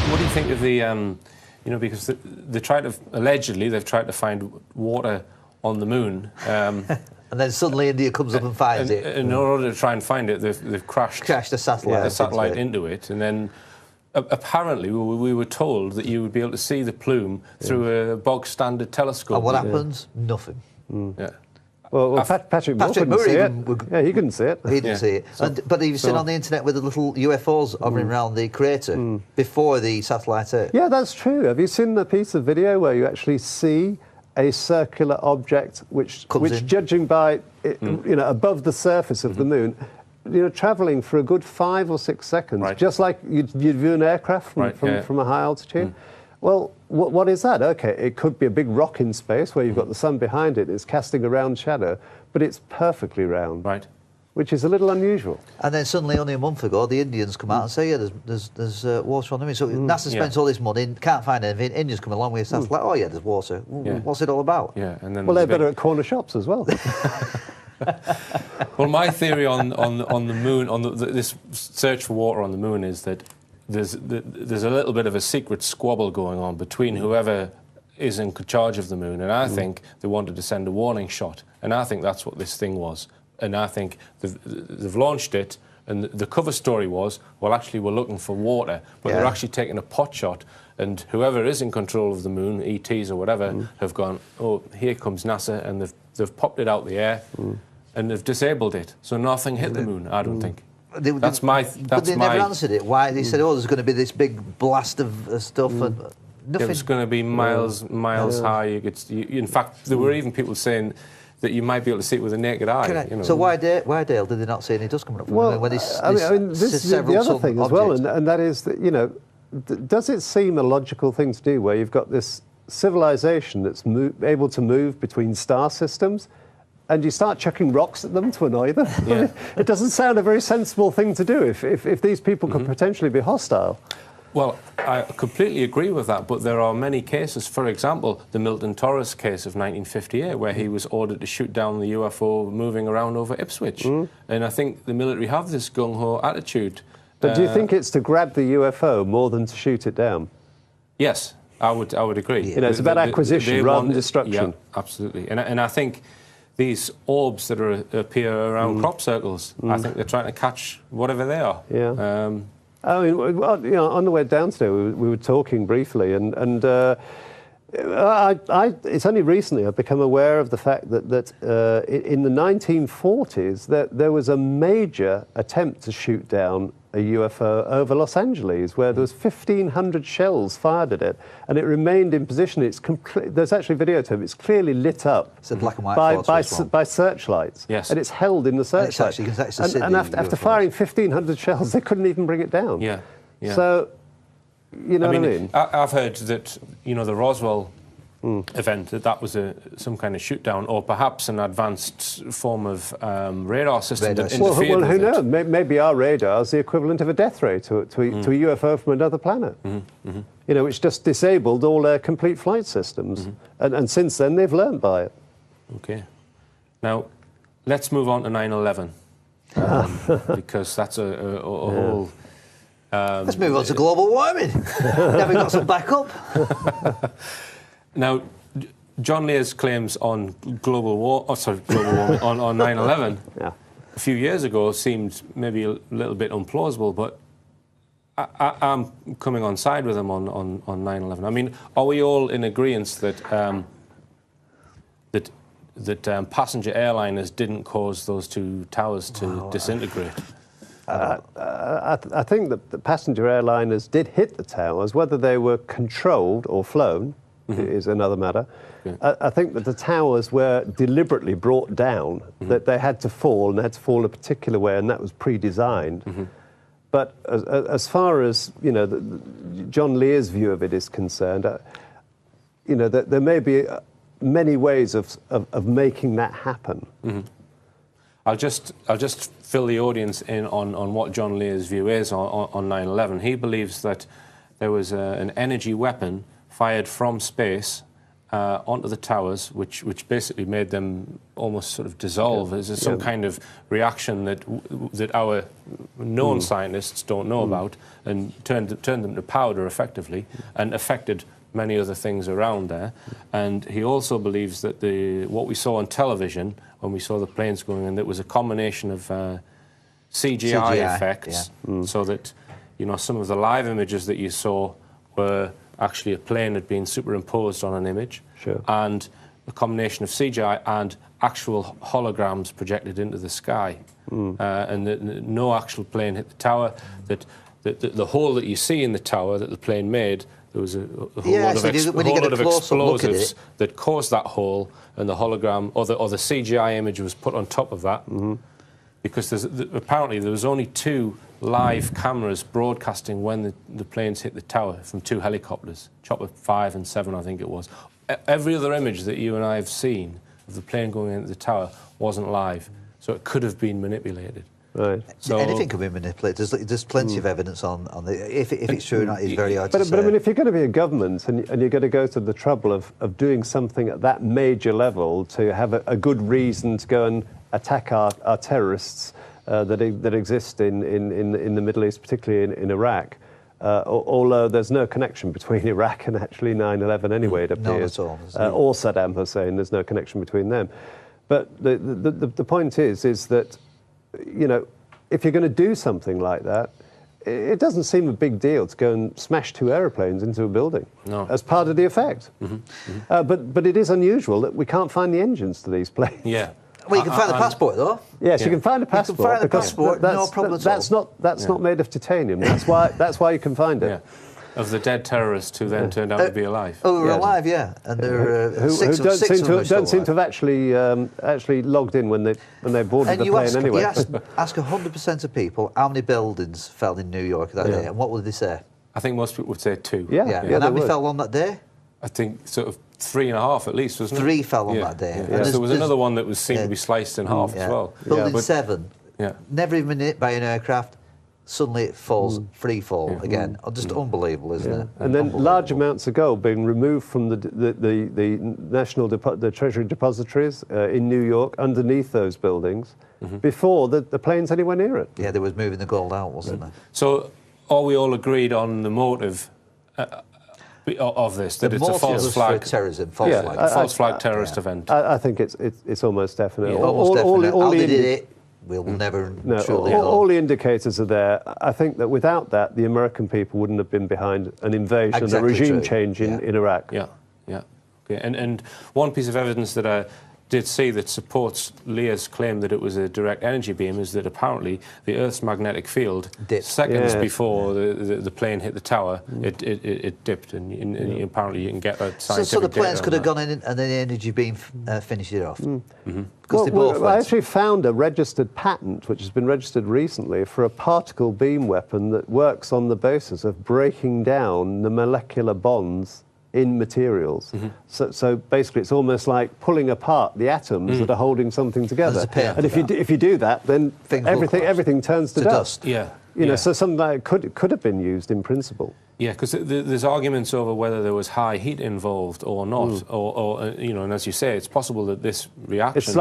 What do you think of the, because they tried to, allegedly, they've tried to find water on the moon. And then suddenly India comes up and finds it. In order to try and find it, they've crashed a satellite, into it. And then apparently we were told that you would be able to see the plume through a bog standard telescope. And what happens? Nothing. Yeah. Well, Patrick Moore couldn't see it. Yeah, he couldn't see it. He didn't see it. But you've seen on the internet with the little UFOs hovering around the crater before the satellite hit. Yeah, that's true. Have you seen the piece of video where you actually see a circular object which judging by above the surface of the moon, travelling for a good 5 or 6 seconds, just like you'd view an aircraft from a high altitude. Well, what is that? Okay, it could be a big rock in space where you've got the sun behind it, it's casting a round shadow, but it's perfectly round. Right. Which is a little unusual. And then suddenly, only a month ago, the Indians come out and say, yeah, there's water on the moon. So NASA spends all this money, can't find anything. Indians come along with a satellite, oh yeah, there's water. What's it all about? Yeah, and then well, they're better at corner shops as well. Well, my theory on the moon, on this search for water on the moon, is that there's a little bit of a secret squabble going on between whoever is in charge of the moon, and I think they wanted to send a warning shot, and I think that's what this thing was. And I think they've launched it, and the cover story was, well, actually, we're looking for water, but they're actually taking a pot shot, and whoever is in control of the moon, ETs or whatever, have gone, oh, here comes NASA, and they've popped it out the air, and they've disabled it, so nothing hit the moon, I don't think. But they never answered it. Why? They said, oh, there's going to be this big blast of stuff, and nothing. It was going to be miles high. In fact, there were even people saying that you might be able to see it with a naked eye. So why Dale did they not see any dust coming up from the moon? When this is the other thing as well, and that is that, does it seem a logical thing to do where you've got this civilization that's able to move between star systems, and you start chucking rocks at them to annoy them? Yeah. It doesn't sound a very sensible thing to do if these people could potentially be hostile. Well, I completely agree with that, but there are many cases. For example, the Milton Torres case of 1958, where he was ordered to shoot down the UFO moving around over Ipswich. And I think the military have this gung-ho attitude. But do you think it's to grab the UFO more than to shoot it down? Yes, I would agree. It's about acquisition rather than destruction. Yeah, absolutely. And I think these orbs that appear around crop circles, I think they're trying to catch whatever they are. Yeah. I mean, on the way down today, we were talking briefly, and it's only recently I've become aware of the fact that in the 1940s there was a major attempt to shoot down a UFO over Los Angeles, where there was 1,500 shells fired at it, and it remained in position. There's actually videotape. It's clearly lit up. It's a black and white by searchlights. Yes. And it's held in the searchlight. And after firing 1,500 shells, they couldn't even bring it down. Yeah. So, you know what I mean? I've heard that, the Roswell event, that was some kind of shoot down, or perhaps an advanced form of radar system that interfered well, who with it. knows? Maybe our radar is the equivalent of a death ray to a UFO from another planet. Which just disabled all their complete flight systems. And since then, they've learned by it. Okay. Now, let's move on to 9/11, because that's a whole... let's move on to global warming. Now we've got some backup. Now, John Lear's claims on global warming, on 9/11, a few years ago seemed maybe a little bit implausible, but I'm coming on side with him on 9/11. I mean, are we all in agreement that passenger airliners didn't cause those two towers to disintegrate? I think that the passenger airliners did hit the towers. Whether they were controlled or flown is another matter. Yeah. I think that the towers were deliberately brought down, that they had to fall, and they had to fall a particular way, and that was pre-designed. But as far as, John Lear's view of it is concerned, that there may be many ways of making that happen. I'll just fill the audience in on what John Lear's view is on 9/11. He believes that there was an energy weapon fired from space onto the towers, which basically made them almost sort of dissolve. There's some kind of reaction that our known scientists don't know about, and turned them to powder effectively, and affected many other things around there. And he also believes that what we saw on television when we saw the planes going in, that was a combination of CGI effects, so that some of the live images that you saw were actually a plane had been superimposed on an image, and a combination of CGI and actual holograms projected into the sky, and that no actual plane hit the tower. That the hole that you see in the tower that the plane made, there was a whole lot of explosives that caused that hole, and the hologram or the CGI image was put on top of that, because apparently there was only 2 live cameras broadcasting when the planes hit the tower from 2 helicopters, Chopper 5 and 7, I think it was. Every other image that you and I have seen of the plane going into the tower wasn't live, so it could have been manipulated. Right. So anything can be manipulated. There's plenty of evidence on the if it's true or not is very hard to say. But I mean, if you're going to be a government and you're going to go to the trouble of doing something at that major level to have a good reason to go and attack our terrorists that exist in the Middle East, particularly in Iraq, although there's no connection between Iraq and actually 9/11 anyway, it appears. Not at all. Or Saddam Hussein, there's no connection between them. But the point is that, you know, if you're going to do something like that, it doesn't seem a big deal to go and smash 2 aeroplanes into a building as part of the effect. But it is unusual that we can't find the engines to these planes. Yeah. Well, you can find the passport, though. Yes, you can find a passport. You can find the because passport, no problem at all. That's not made of titanium. That's why you can find it. Yeah. Of the dead terrorists who then turned out to be alive. Oh, they're alive, yeah, and they're who don't seem to have actually logged in when they boarded the plane anyway. You ask 100% of people how many buildings fell in New York that day, and what would they say? I think most people would say 2. Yeah. And how many fell on that day? I think sort of 3.5 at least, wasn't it? 3 fell on that day. Yeah. So there was another one that was seen to be sliced in half as well. Building 7, never even been hit by an aircraft. Suddenly it falls free fall again. Just unbelievable, isn't it? And then large amounts of gold being removed from the Treasury depositories in New York underneath those buildings before the plane's anywhere near it. Yeah, they was moving the gold out, wasn't they? So are we all agreed on the motive of this, that it's a false flag terrorism, false flag terrorist event? I think it's almost definite. Almost definite. How they did it, we'll never truly know. All the indicators are there. I think that without that, the American people wouldn't have been behind an invasion and a regime change in Iraq. Yeah. Okay. And one piece of evidence that I did see that supports Lear's claim that it was a direct energy beam is that apparently the Earth's magnetic field, seconds before the plane hit the tower, it dipped, and apparently you can get that scientific So the planes data could have gone in and then the energy beam finished it off? I actually found a registered patent, which has been registered recently, for a particle beam weapon that works on the basis of breaking down the molecular bonds in materials. So basically it's almost like pulling apart the atoms that are holding something together. And if you do that, then everything turns to dust. Yeah. You know, so something like could have been used in principle. Yeah, because there's arguments over whether there was high heat involved or not, or you know, and as you say, it's possible that this reaction. It's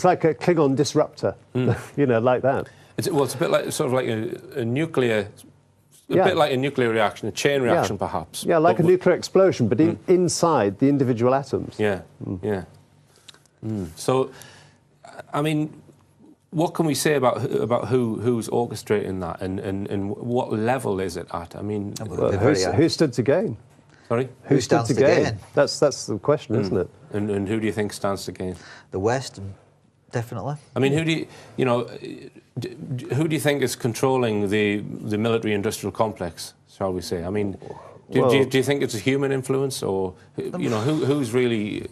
like a Klingon disruptor, you know, like that. It's a bit like a nuclear. A bit like a nuclear reaction, a chain reaction, perhaps. Yeah, like a nuclear explosion, but inside the individual atoms. Yeah. So, I mean, what can we say about who's orchestrating that, and what level is it at? I mean, who stood to gain? Sorry, who stands to gain? That's the question, isn't it? And who do you think stands to gain? The West, definitely. I mean, who do you think is controlling the military-industrial complex, shall we say? I mean, do you think it's a human influence, or you know, who's really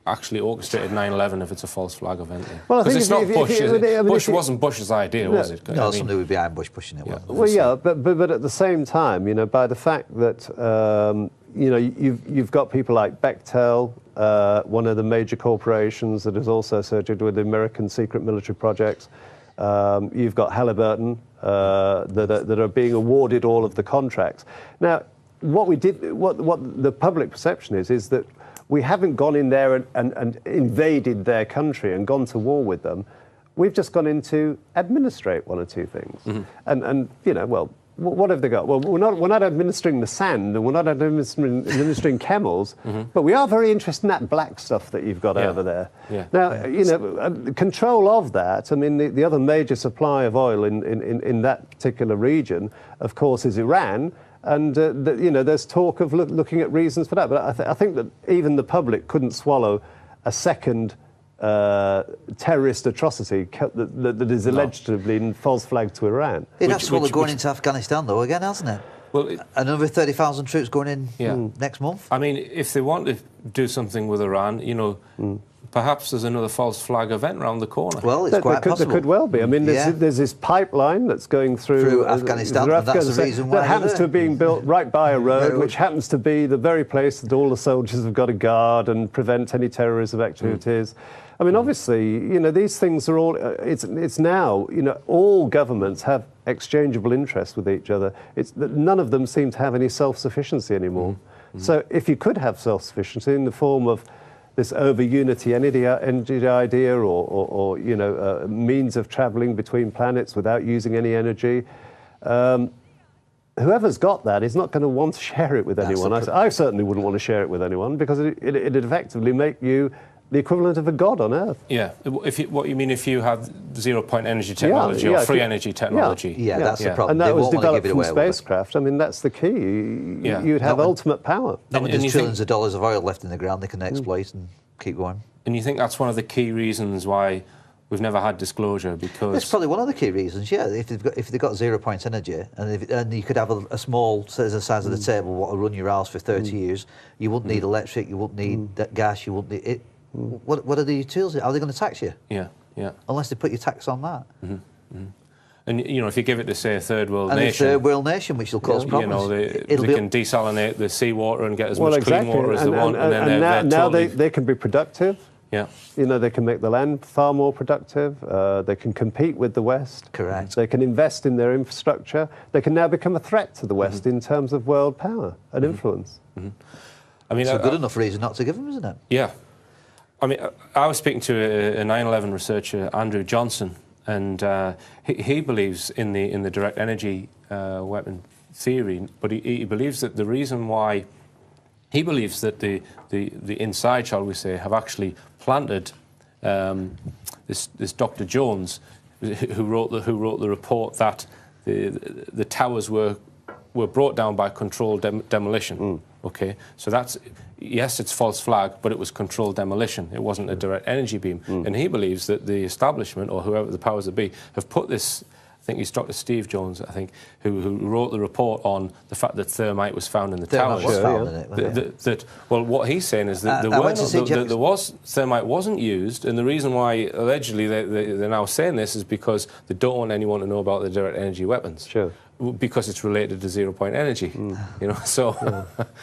actually orchestrated 9/11 if it's a false flag event? Because it's not Bush. Bush wasn't Bush's idea, was it? No, somebody would be behind Bush pushing it. Well, yeah, but at the same time, you know, by the fact that you know, you've got people like Bechtel, one of the major corporations that is also associated with the American secret military projects. You've got Halliburton that are being awarded all of the contracts. Now, what the public perception is that we haven't gone in there and invaded their country and gone to war with them. We've just gone in to administrate one or two things. And you know, well, what have they got? Well, we're not administering the sand, and we're not administering camels, but we are very interested in that black stuff that you've got over there. Now, you know, control of that. I mean, the other major supply of oil in that particular region, of course, is Iran. And you know, there's talk of looking at reasons for that. But I think that even the public couldn't swallow a second terrorist atrocity that is allegedly false flagged to Iran. That's what they're going into Afghanistan, though, again, hasn't it? Well, another 30,000 troops going in next month. I mean, if they want to do something with Iran, you know, perhaps there's another false flag event around the corner. Well, it's quite possible. There could well be. I mean, there's this pipeline that's going through Afghanistan, and that's the reason why that happens to be being built right by a road, which happens to be the very place that all the soldiers have got to guard and prevent any terrorism activities. I mean, obviously, you know, these things are all. It's now, you know, all governments have exchangeable interests with each other. It's that none of them seem to have any self-sufficiency anymore. So, if you could have self-sufficiency in the form of this over-unity energy idea, or you know, means of travelling between planets without using any energy. Whoever's got that is not going to want to share it with anyone. I certainly wouldn't want to share it with anyone, because it'd effectively make you the equivalent of a god on Earth. Yeah. What you mean if you had zero-point energy technology or free energy technology? Yeah, that's the problem. And that was developed from spacecraft. I mean, that's the key. You'd have ultimate power. Not when there's trillions of dollars of oil left in the ground they can exploit and keep going. And you think that's one of the key reasons why we've never had disclosure? Because that's probably one of the key reasons. Yeah, if they've got 0-point energy, and you could have a small, say, the size of the table, what will run your house for 30 years, you wouldn't need electric, you wouldn't need gas, you wouldn't need it. What are the utilities? Are they going to tax you? Yeah. Unless they put your tax on that. And you know, if you give it to, say, a third world nation, a third world nation, which will cause problems, you know, they can desalinate the seawater and get as much clean water as they want, and then now they can be productive. Yeah. You know, they can make the land far more productive. They can compete with the West. Correct. They can invest in their infrastructure. They can now become a threat to the West in terms of world power and influence. I mean, it's a good enough reason not to give them, isn't it? Yeah. I mean, I was speaking to a 9/11 researcher, Andrew Johnson, and he believes in the direct energy weapon theory, but he believes that the reason why he believes that the inside, shall we say, have actually planted this Dr. Jones, who wrote the report that the towers were brought down by controlled demolition. Okay, so that's, yes, it's false flag, but it was controlled demolition. It wasn't a direct energy beam. And he believes that the establishment, or whoever the powers that be, have put this, I think it's Dr. Steve Jones, I think, who wrote the report on the fact that thermite was found in the towers. Was found in it, well, what he's saying is that thermite wasn't used, and the reason why allegedly they're now saying this is because they don't want anyone to know about the direct energy weapons. Sure. Because it's related to 0-point energy, you know. So,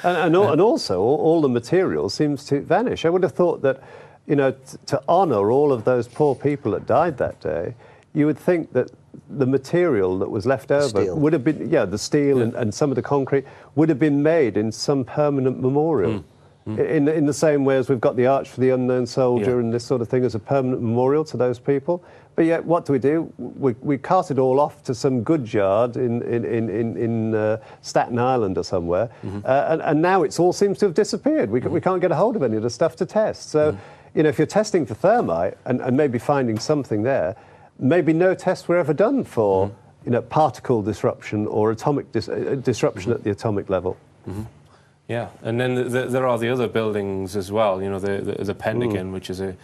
and also all the material seems to vanish. I would have thought that, you know, to honour all of those poor people that died that day, you would think that the material that was left over would have been, the steel and some of the concrete would have been made in some permanent memorial. In the same way as we've got the Arch for the Unknown Soldier and this sort of thing as a permanent memorial to those people. But yet, what do? We cart it all off to some goods yard in Staten Island or somewhere, and now it all seems to have disappeared. We can't get a hold of any of the stuff to test. So, you know, if you're testing for thermite and maybe finding something there, maybe no tests were ever done for you know, particle disruption or atomic disruption at the atomic level. Yeah, and then there are the other buildings as well. You know, the Pentagon, which is a,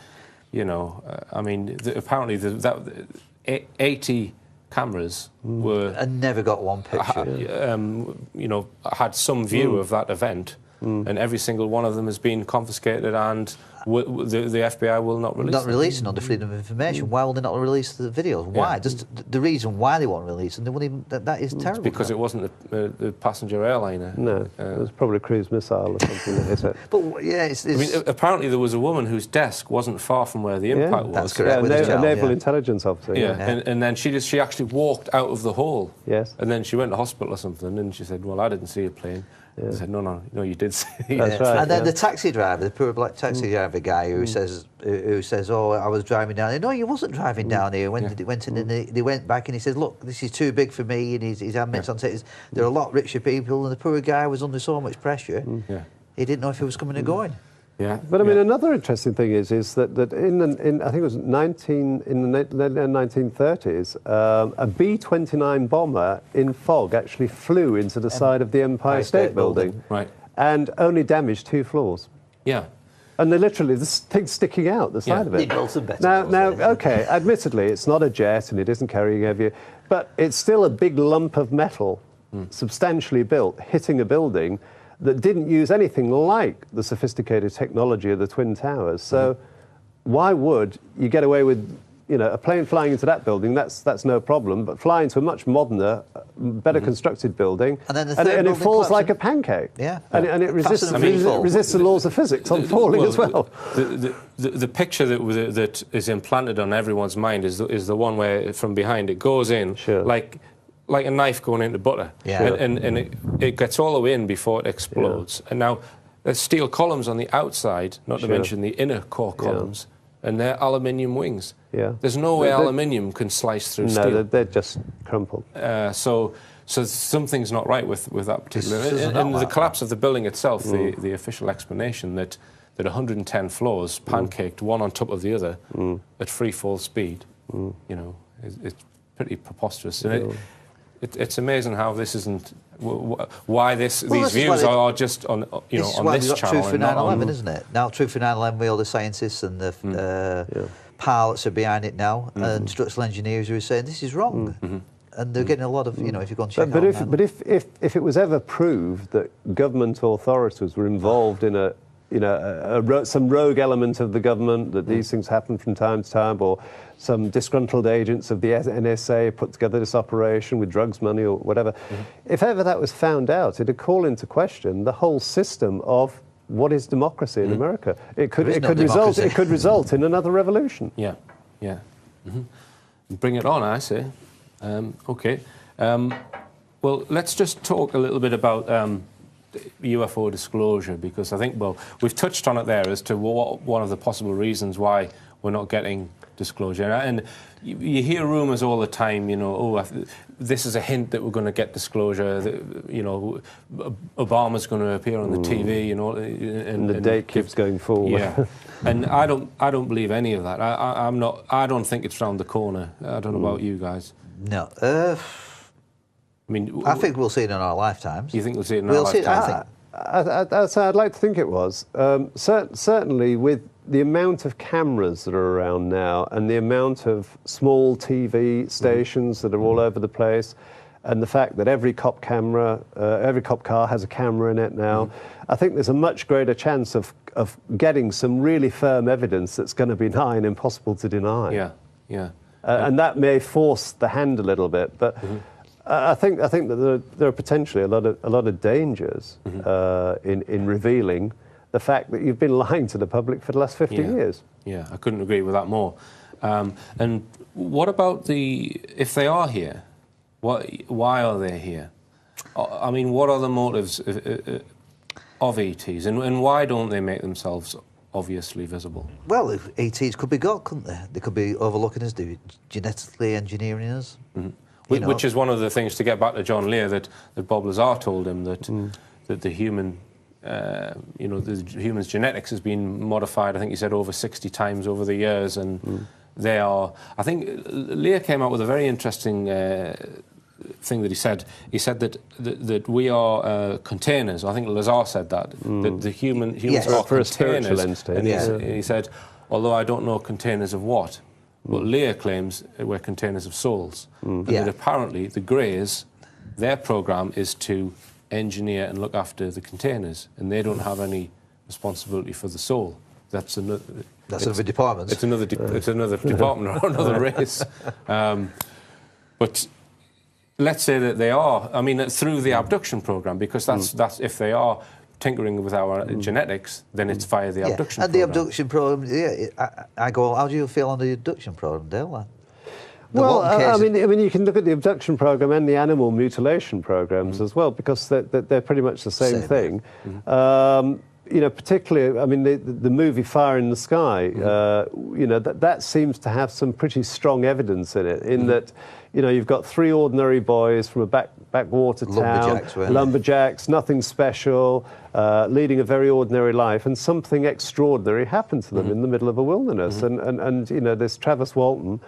you know, I mean, apparently that 80 cameras were and never got one picture. You know, had some view of that event, and every single one of them has been confiscated, and the FBI will not release. Not releasing under freedom of information. Why will they not release the videos? Why? Just the reason why they won't release them. They won't even. That is terrible. It's because it wasn't the passenger airliner. No, it was probably a cruise missile or something that hit it. But yeah, it's I mean, apparently there was a woman whose desk wasn't far from where the impact was. That's correct. A naval intelligence officer. And then she actually walked out of the hall. Yes. And then she went to hospital or something, and she said, "Well, I didn't see a plane." I said, no, you did see it. That's right. And then the taxi driver, the poor black taxi driver guy who says, "Oh, I was driving down here." No, you wasn't driving down here. When they went in, and they went back, and he says, "Look, this is too big for me." And his handmates on it. There are a lot richer people, and the poor guy was under so much pressure. He didn't know if he was coming or going. Yeah. But I mean, another interesting thing is that in I think it was in the 1930s, a B-29 bomber in fog actually flew into the side of the Empire State Building, right, and only damaged 2 floors. Yeah. And they literally, this thing's sticking out the side of it. They built some better Now, okay, admittedly, it's not a jet and it isn't carrying heavy, but it's still a big lump of metal, substantially built, hitting a building that didn't use anything like the sophisticated technology of the Twin Towers. So why would you get away with, a plane flying into that building? That's no problem, but flying into a much moderner, better constructed building, and then it falls like a pancake. Yeah, and it resists the laws of physics on falling as well. The picture that is implanted on everyone's mind is the one where from behind it goes in like a knife going into butter, and it gets all the way in before it explodes. And now there's steel columns on the outside, not to mention the inner core columns, and they're aluminium wings. Yeah. There's no way aluminium can slice through steel. No, they're just crumpled. So something's not right with that particular. And the collapse of the building itself, the official explanation that 110 floors pancaked one on top of the other at free fall speed, it's pretty preposterous. And it's amazing how this isn't. Why these views are just on on this channel. Truth for 9/11, isn't it? Now, Truth for 9/11, with all the scientists and the pilots are behind it now, and structural engineers who are saying this is wrong, and they're getting a lot of if you go and check. But if it was ever proved that government authorities were involved in some rogue element of the government, that these things happen from time to time, or some disgruntled agents of the NSA put together this operation with drugs money or whatever, if ever that was found out, it'd call into question the whole system of what is democracy in America. It could result in another revolution. Yeah. Bring it on, I say. Okay. Well, let's just talk a little bit about UFO disclosure, because I think, we've touched on it there as to what one of the possible reasons why we're not getting disclosure. And you hear rumours all the time, this is a hint that we're going to get disclosure, Obama's going to appear on the TV, and the date keeps going forward. Yeah. And I don't believe any of that. I don't think it's round the corner. I don't know about you guys. No. I think we'll see it in our lifetimes. You think we'll see it in our lifetimes? I'd like to think it was. Certainly with the amount of cameras that are around now and the amount of small TV stations that are all over the place, and the fact that every cop car has a camera in it now, I think there's a much greater chance of getting some really firm evidence that's going to be nigh and impossible to deny. Yeah. And that may force the hand a little bit, but I think that there are potentially a lot of dangers in revealing the fact that you've been lying to the public for the last 50 years. Yeah, I couldn't agree with that more. And what about if they are here? Why are they here? I mean, what are the motives of ETs, and why don't they make themselves obviously visible? Well, if ETs could be God, couldn't they? They could be overlooking us, genetically engineering us. Which is one of the things, to get back to John Lear, that Bob Lazar told him, that the human, the human's genetics has been modified, I think he said, over 60 times over the years, and they are. I think Lear came out with a very interesting thing that he said. He said that we are containers. I think Lazar said that the humans are for containers. Instinct. And he said, although I don't know containers of what. But Lear claims we're containers of souls. And that apparently the Greys, their programme is to engineer and look after the containers, and they don't have any responsibility for the soul. That's another department. It's another department or another race. But let's say that they are. I mean, through the abduction programme, because that's if they are tinkering with our genetics, then it's via the abduction program. And the abduction program, I go, how do you feel on the abduction program, Dale? Well, I mean, you can look at the abduction program and the animal mutilation programs as well, because they're pretty much the same thing. Particularly, I mean, the movie Fire in the Sky, that seems to have some pretty strong evidence in it, in that, you've got 3 ordinary boys from a backwater town, Lumberjacks, weren't they? lumberjacks, nothing special, leading a very ordinary life, and something extraordinary happened to them in the middle of a wilderness. And you know, this Travis Walton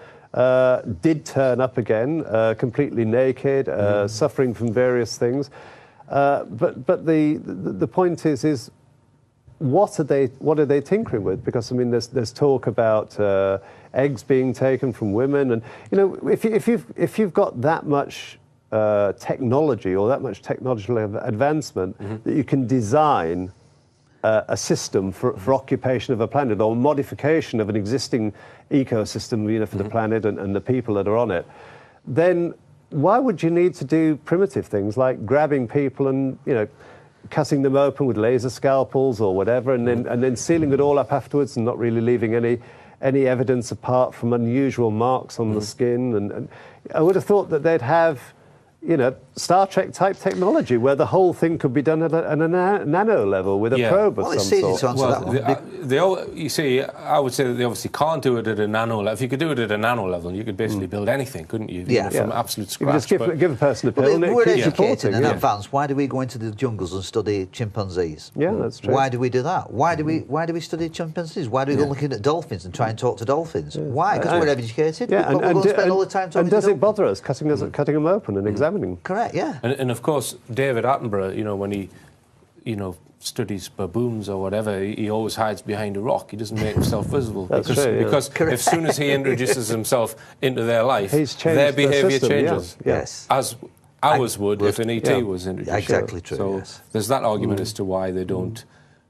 did turn up again, completely naked, suffering from various things. But the point is what are they tinkering with? Because I mean, there's talk about eggs being taken from women, and you know, if you've got that much technology or that much technological advancement that you can design a system for occupation of a planet or modification of an existing ecosystem, you know, for the planet and the people that are on it, then why would you need to do primitive things like grabbing people and, you know, cutting them open with laser scalpels or whatever, and then sealing it all up afterwards and not really leaving any evidence apart from unusual marks on the skin? And I would have thought that they'd have, you know, Star Trek type technology where the whole thing could be done at a nano level with a probe of some sort. You see, I would say that they obviously can't do it at a nano level. If you could do it at a nano level, you could basically build anything, couldn't you? Yeah. You know, from absolute scratch. You could just give a person a pill and it we're keeps educated reporting. and advanced. Why do we go into the jungles and study chimpanzees? Yeah, that's true. Why do we do that? Why do we study chimpanzees? Why do we go looking at dolphins and try and talk to dolphins? Why? Because we're educated. Yeah, we're going to spend all the time talking and does to it bother us cutting them open and examining them? Correct, yeah. And of course, David Attenborough, you know, when he, you know, studies baboons or whatever, he always hides behind a rock. He doesn't make himself visible. Because as soon as he introduces himself into their life, their behaviour changes. Yeah. Yes. As ours would if an ET was introduced. Exactly true. So there's that argument as to why they don't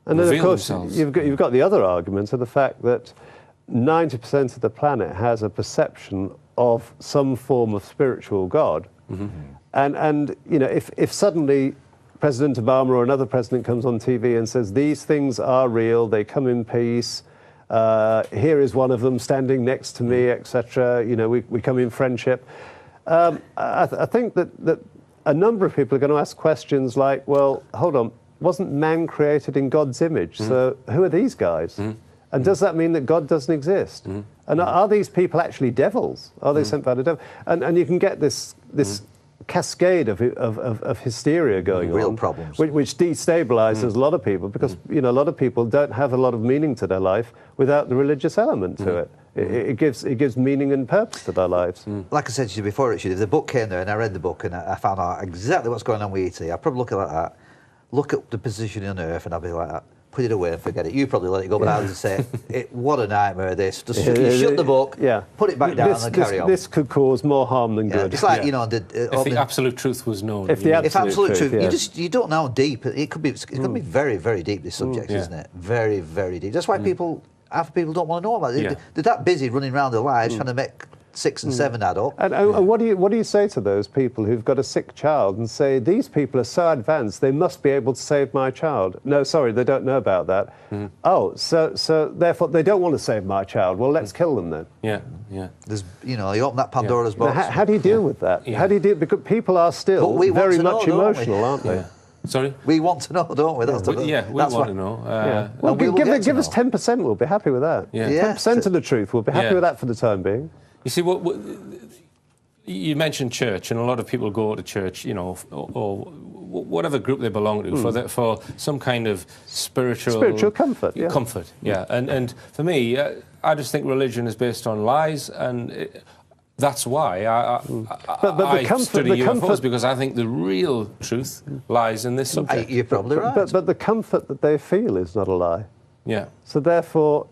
and then, of course, themselves. you've got the other argument of the fact that 90% of the planet has a perception of some form of spiritual God. And you know, if suddenly President Obama or another president comes on TV and says these things are real, they come in peace, here is one of them standing next to me, etc. You know, we come in friendship. I think that a number of people are going to ask questions like, well, hold on, wasn't man created in God's image? So who are these guys? And does that mean that God doesn't exist? And are these people actually devils? Are they sent by the devil? And you can get this cascade of hysteria going Real on, problems. which destabilizes a lot of people because you know, a lot of people don't have a lot of meaning to their life without the religious element to it. It gives meaning and purpose to their lives. Like I said to you before, Richard, if the book came there and I read the book and I found out exactly what's going on with ET, I'd probably look at it like that, look at the position on Earth, and I'd be like that. Put it away and forget it. You probably let it go, but I would say, what a nightmare this. Just you shut the book, put it back down and carry on. This could cause more harm than good. It's like, you know, if the absolute truth was known. If absolute truth, you don't know how deep. It could be very, very deep, this subject, isn't it? Very, very deep. That's why half the people don't want to know about it. They're that busy running around their lives trying to make 6 and 7 add up. And what do you say to those people who've got a sick child and say, these people are so advanced, they must be able to save my child? No, sorry, they don't know about that. Oh, so therefore they don't want to save my child. Well, let's kill them then. Yeah. There's, you know, you open that Pandora's box. Now, how do you deal with that? How do you deal? Because people are still very much emotional, aren't they? Sorry? We want to know, don't we? That's we want to know. Well, give us 10%, we'll be happy with that. 10% of the truth, we'll be happy with that for the time being. You see, what you mentioned church, and a lot of people go to church, you know, or whatever group they belong to, for some kind of spiritual comfort. Comfort, And for me, I just think religion is based on lies, and that's why I study UFOs, because I think the real truth lies in this subject. You're probably right. But the comfort that they feel is not a lie. Yeah. So therefore,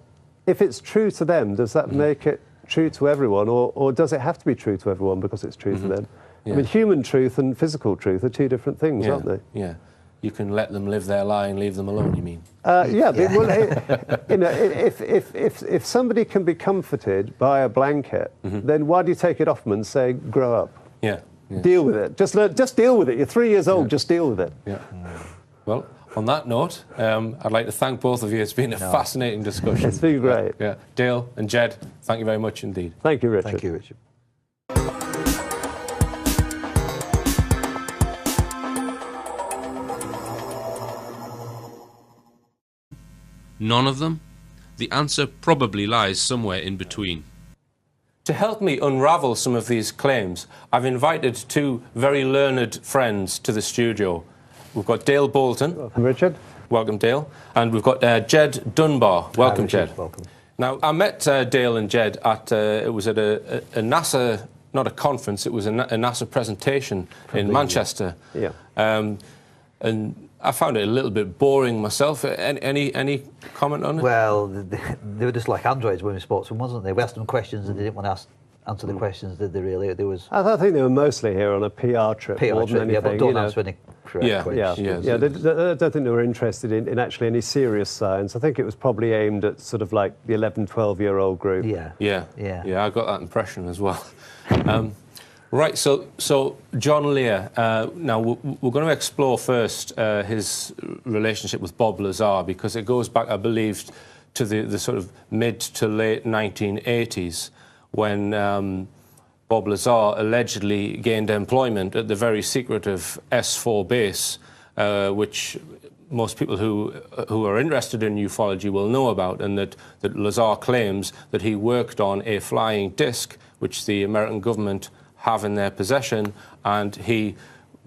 if it's true to them, does that make it true to everyone, or does it have to be true to everyone because it's true to them? I mean, human truth and physical truth are two different things, aren't they? Yeah. You can let them live their lie and leave them alone, you mean? Well, you know, if somebody can be comforted by a blanket, then why do you take it off them and say, grow up? Yeah. Deal with it. Just deal with it. You're 3 years old, just deal with it. Yeah. Well, on that note, I'd like to thank both of you. It's been a fascinating discussion. It's been great. Dale and Jed, thank you very much indeed. Thank you, Richard. Thank you, Richard. None of them? The answer probably lies somewhere in between. To help me unravel some of these claims, I've invited two very learned friends to the studio. We've got Dale Bolton. Welcome, Richard. Welcome, Dale. And we've got Jed Dunbar. Welcome, Jed. Welcome. Now, I met Dale and Jed at, it was at a NASA, not a conference, it was a NASA presentation in Manchester. Yeah. And I found it a little bit boring myself. Any comment on it? Well, they were just like androids when we spoke to them, wasn't they? We asked them questions and they didn't want to answer the questions, did they really? There was I think they were mostly here on a PR trip. PR more trip, than yeah, but anything, don't answer any correct questions. Yeah. I don't think they were interested in actually any serious science. I think it was probably aimed at sort of like the 11, 12-year-old group. Yeah, I got that impression as well. Right, so John Lear. Now we're going to explore first his relationship with Bob Lazar, because it goes back, I believe, to the sort of mid to late 1980s, when Bob Lazar allegedly gained employment at the very secretive S4 base, which most people who are interested in ufology will know about, and that Lazar claims that he worked on a flying disc which the American government have in their possession, and he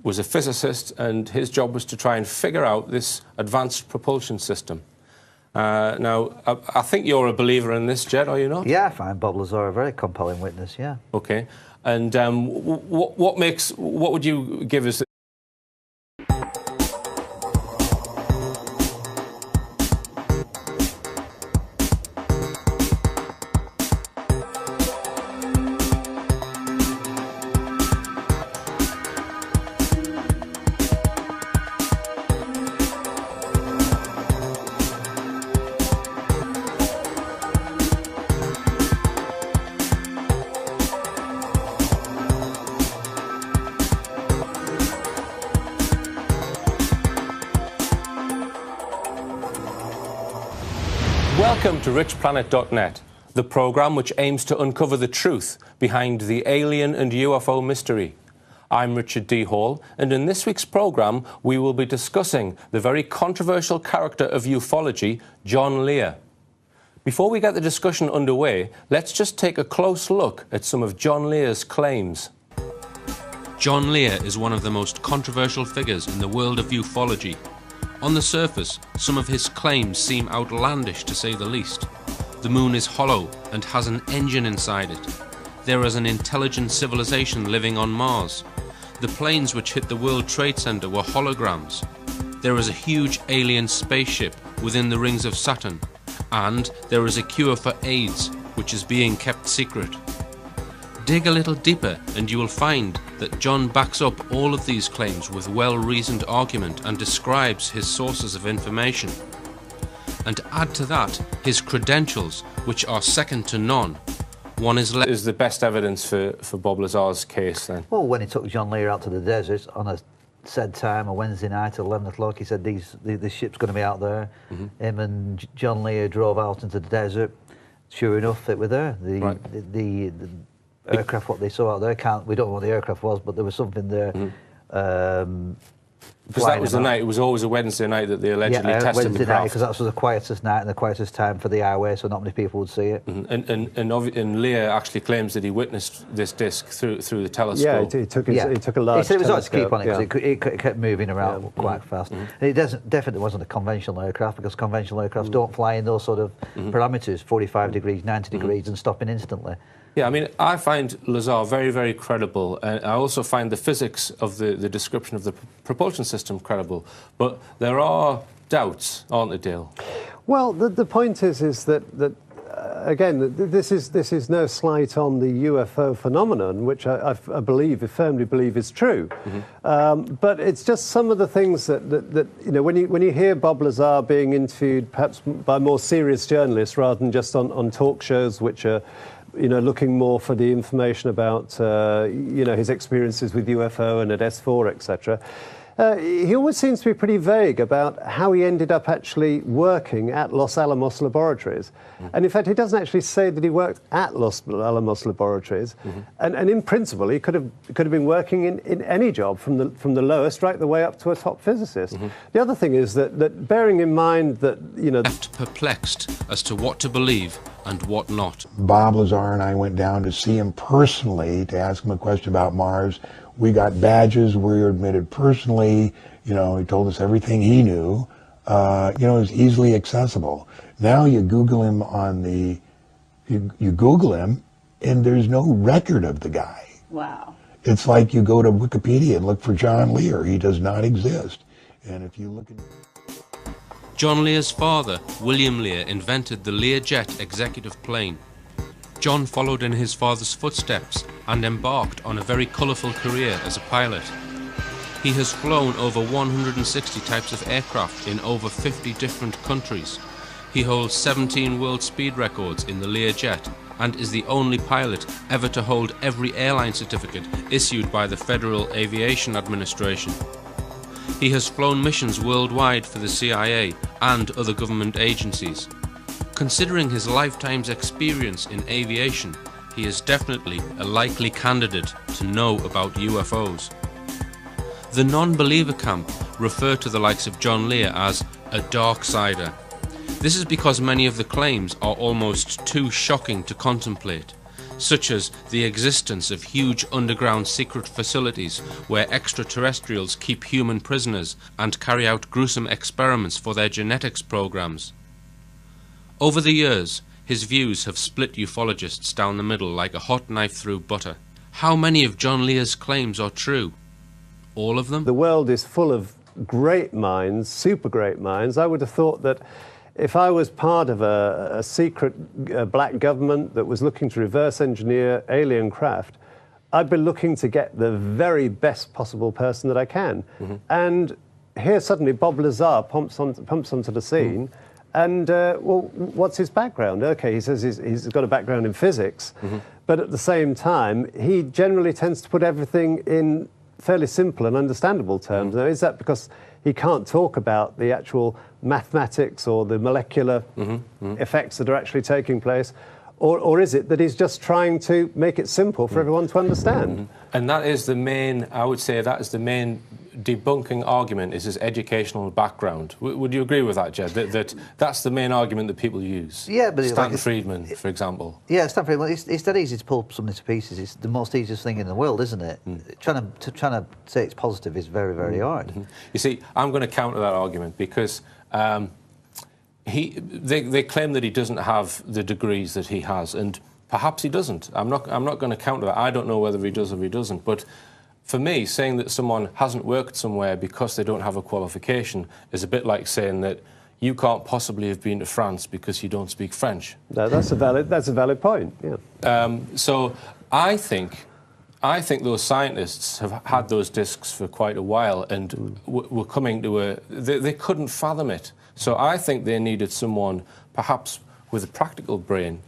was a physicist, and his job was to try and figure out this advanced propulsion system. Now, I think you're a believer in this, Jed, are you not? Yeah, I find Bob Lazar a very compelling witness, yeah. Okay. And what would you give us? Welcome to richplanet.net, the programme which aims to uncover the truth behind the alien and UFO mystery. I'm Richard D. Hall, and in this week's programme we will be discussing the very controversial character of ufology, John Lear. Before we get the discussion underway, let's just take a close look at some of John Lear's claims. John Lear is one of the most controversial figures in the world of ufology. On the surface, some of his claims seem outlandish, to say the least. The moon is hollow and has an engine inside it. There is an intelligent civilization living on Mars. The planes which hit the World Trade Center were holograms. There is a huge alien spaceship within the rings of Saturn. And there is a cure for AIDS, which is being kept secret. Dig a little deeper and you will find that John backs up all of these claims with well-reasoned argument and describes his sources of information. And add to that his credentials, which are second to none. One is the best evidence for Bob Lazar's case, then? Well, when he took John Lear out to the desert on a said time, a Wednesday night at 11 o'clock, he said this ship's going to be out there. Him and John Lear drove out into the desert. Sure enough, it was there. The aircraft, what they saw out there, we don't know what the aircraft was, but there was something there. Because that was the night, it was always a Wednesday night that they allegedly tested Wednesday the craft. night, because that was the quietest night and the quietest time for the highway, so not many people would see it. And Lear actually claims that he witnessed this disc through the telescope. Yeah, he took a large He said it was hard to telescope, keep on it because it kept moving around quite fast. And it definitely wasn't a conventional aircraft, because conventional aircraft don't fly in those sort of parameters, 45 degrees, 90 degrees, and stopping instantly. Yeah, I mean, I find Lazar very, very credible. And I also find the physics of the description of the propulsion system credible. But there are doubts, aren't there, Dale? Well, the point is that again, this is no slight on the UFO phenomenon, which I firmly believe is true. But it's just some of the things that you know, when you hear Bob Lazar being interviewed, perhaps by more serious journalists rather than just on talk shows, which are, you know, looking more for the information about, you know, his experiences with UFO and at S4, etc. He always seems to be pretty vague about how he ended up actually working at Los Alamos Laboratories. And in fact, he doesn't actually say that he worked at Los Alamos Laboratories. And in principle, he could have been working in any job, from the lowest right the way up to a top physicist. The other thing is that bearing in mind that, you know... Left perplexed as to what to believe and what not. Bob Lazar and I went down to see him personally to ask him a question about Mars. We got badges. We were admitted personally. You know, he told us everything he knew. You know, it was easily accessible. Now you Google him on the, you Google him, and there's no record of the guy. Wow. It's like you go to Wikipedia and look for John Lear. He does not exist. And if you look at... John Lear's father, William Lear, invented the Learjet executive plane. John followed in his father's footsteps and embarked on a very colourful career as a pilot. He has flown over 160 types of aircraft in over 50 different countries. He holds 17 world speed records in the Learjet and is the only pilot ever to hold every airline certificate issued by the Federal Aviation Administration. He has flown missions worldwide for the CIA and other government agencies. Considering his lifetime's experience in aviation, he is definitely a likely candidate to know about UFOs. The non-believer camp refer to the likes of John Lear as a dark-sider. This is because many of the claims are almost too shocking to contemplate, such as the existence of huge underground secret facilities where extraterrestrials keep human prisoners and carry out gruesome experiments for their genetics programs. Over the years, his views have split ufologists down the middle like a hot knife through butter. How many of John Lear's claims are true? All of them? The world is full of great minds, super great minds. I would have thought that if I was part of a secret black government that was looking to reverse engineer alien craft, I'd be looking to get the very best possible person that I can. And here suddenly Bob Lazar pumps onto the scene. And, well, what's his background? Okay, he says he's got a background in physics, but at the same time, he generally tends to put everything in fairly simple and understandable terms. Now, is that because he can't talk about the actual mathematics or the molecular effects that are actually taking place? Or is it that he's just trying to make it simple for everyone to understand? And that is the main, I would say, that is the main debunking argument, is his educational background. Would you agree with that, Jed? That's the main argument that people use? Yeah, but... Stanton Friedman, for example. Yeah, Stanton Friedman, it's that easy to pull something to pieces. It's the most easiest thing in the world, isn't it? Trying to say it's positive is very, very hard. You see, I'm going to counter that argument because they claim that he doesn't have the degrees that he has, and perhaps he doesn't. I'm not going to counter that. I don't know whether he does or he doesn't, but for me, saying that someone hasn't worked somewhere because they don't have a qualification is a bit like saying that you can't possibly have been to France because you don't speak French. No, that's a valid point. Yeah. So I think those scientists have had those discs for quite a while and were coming to they couldn't fathom it. So I think they needed someone, perhaps with a practical brain,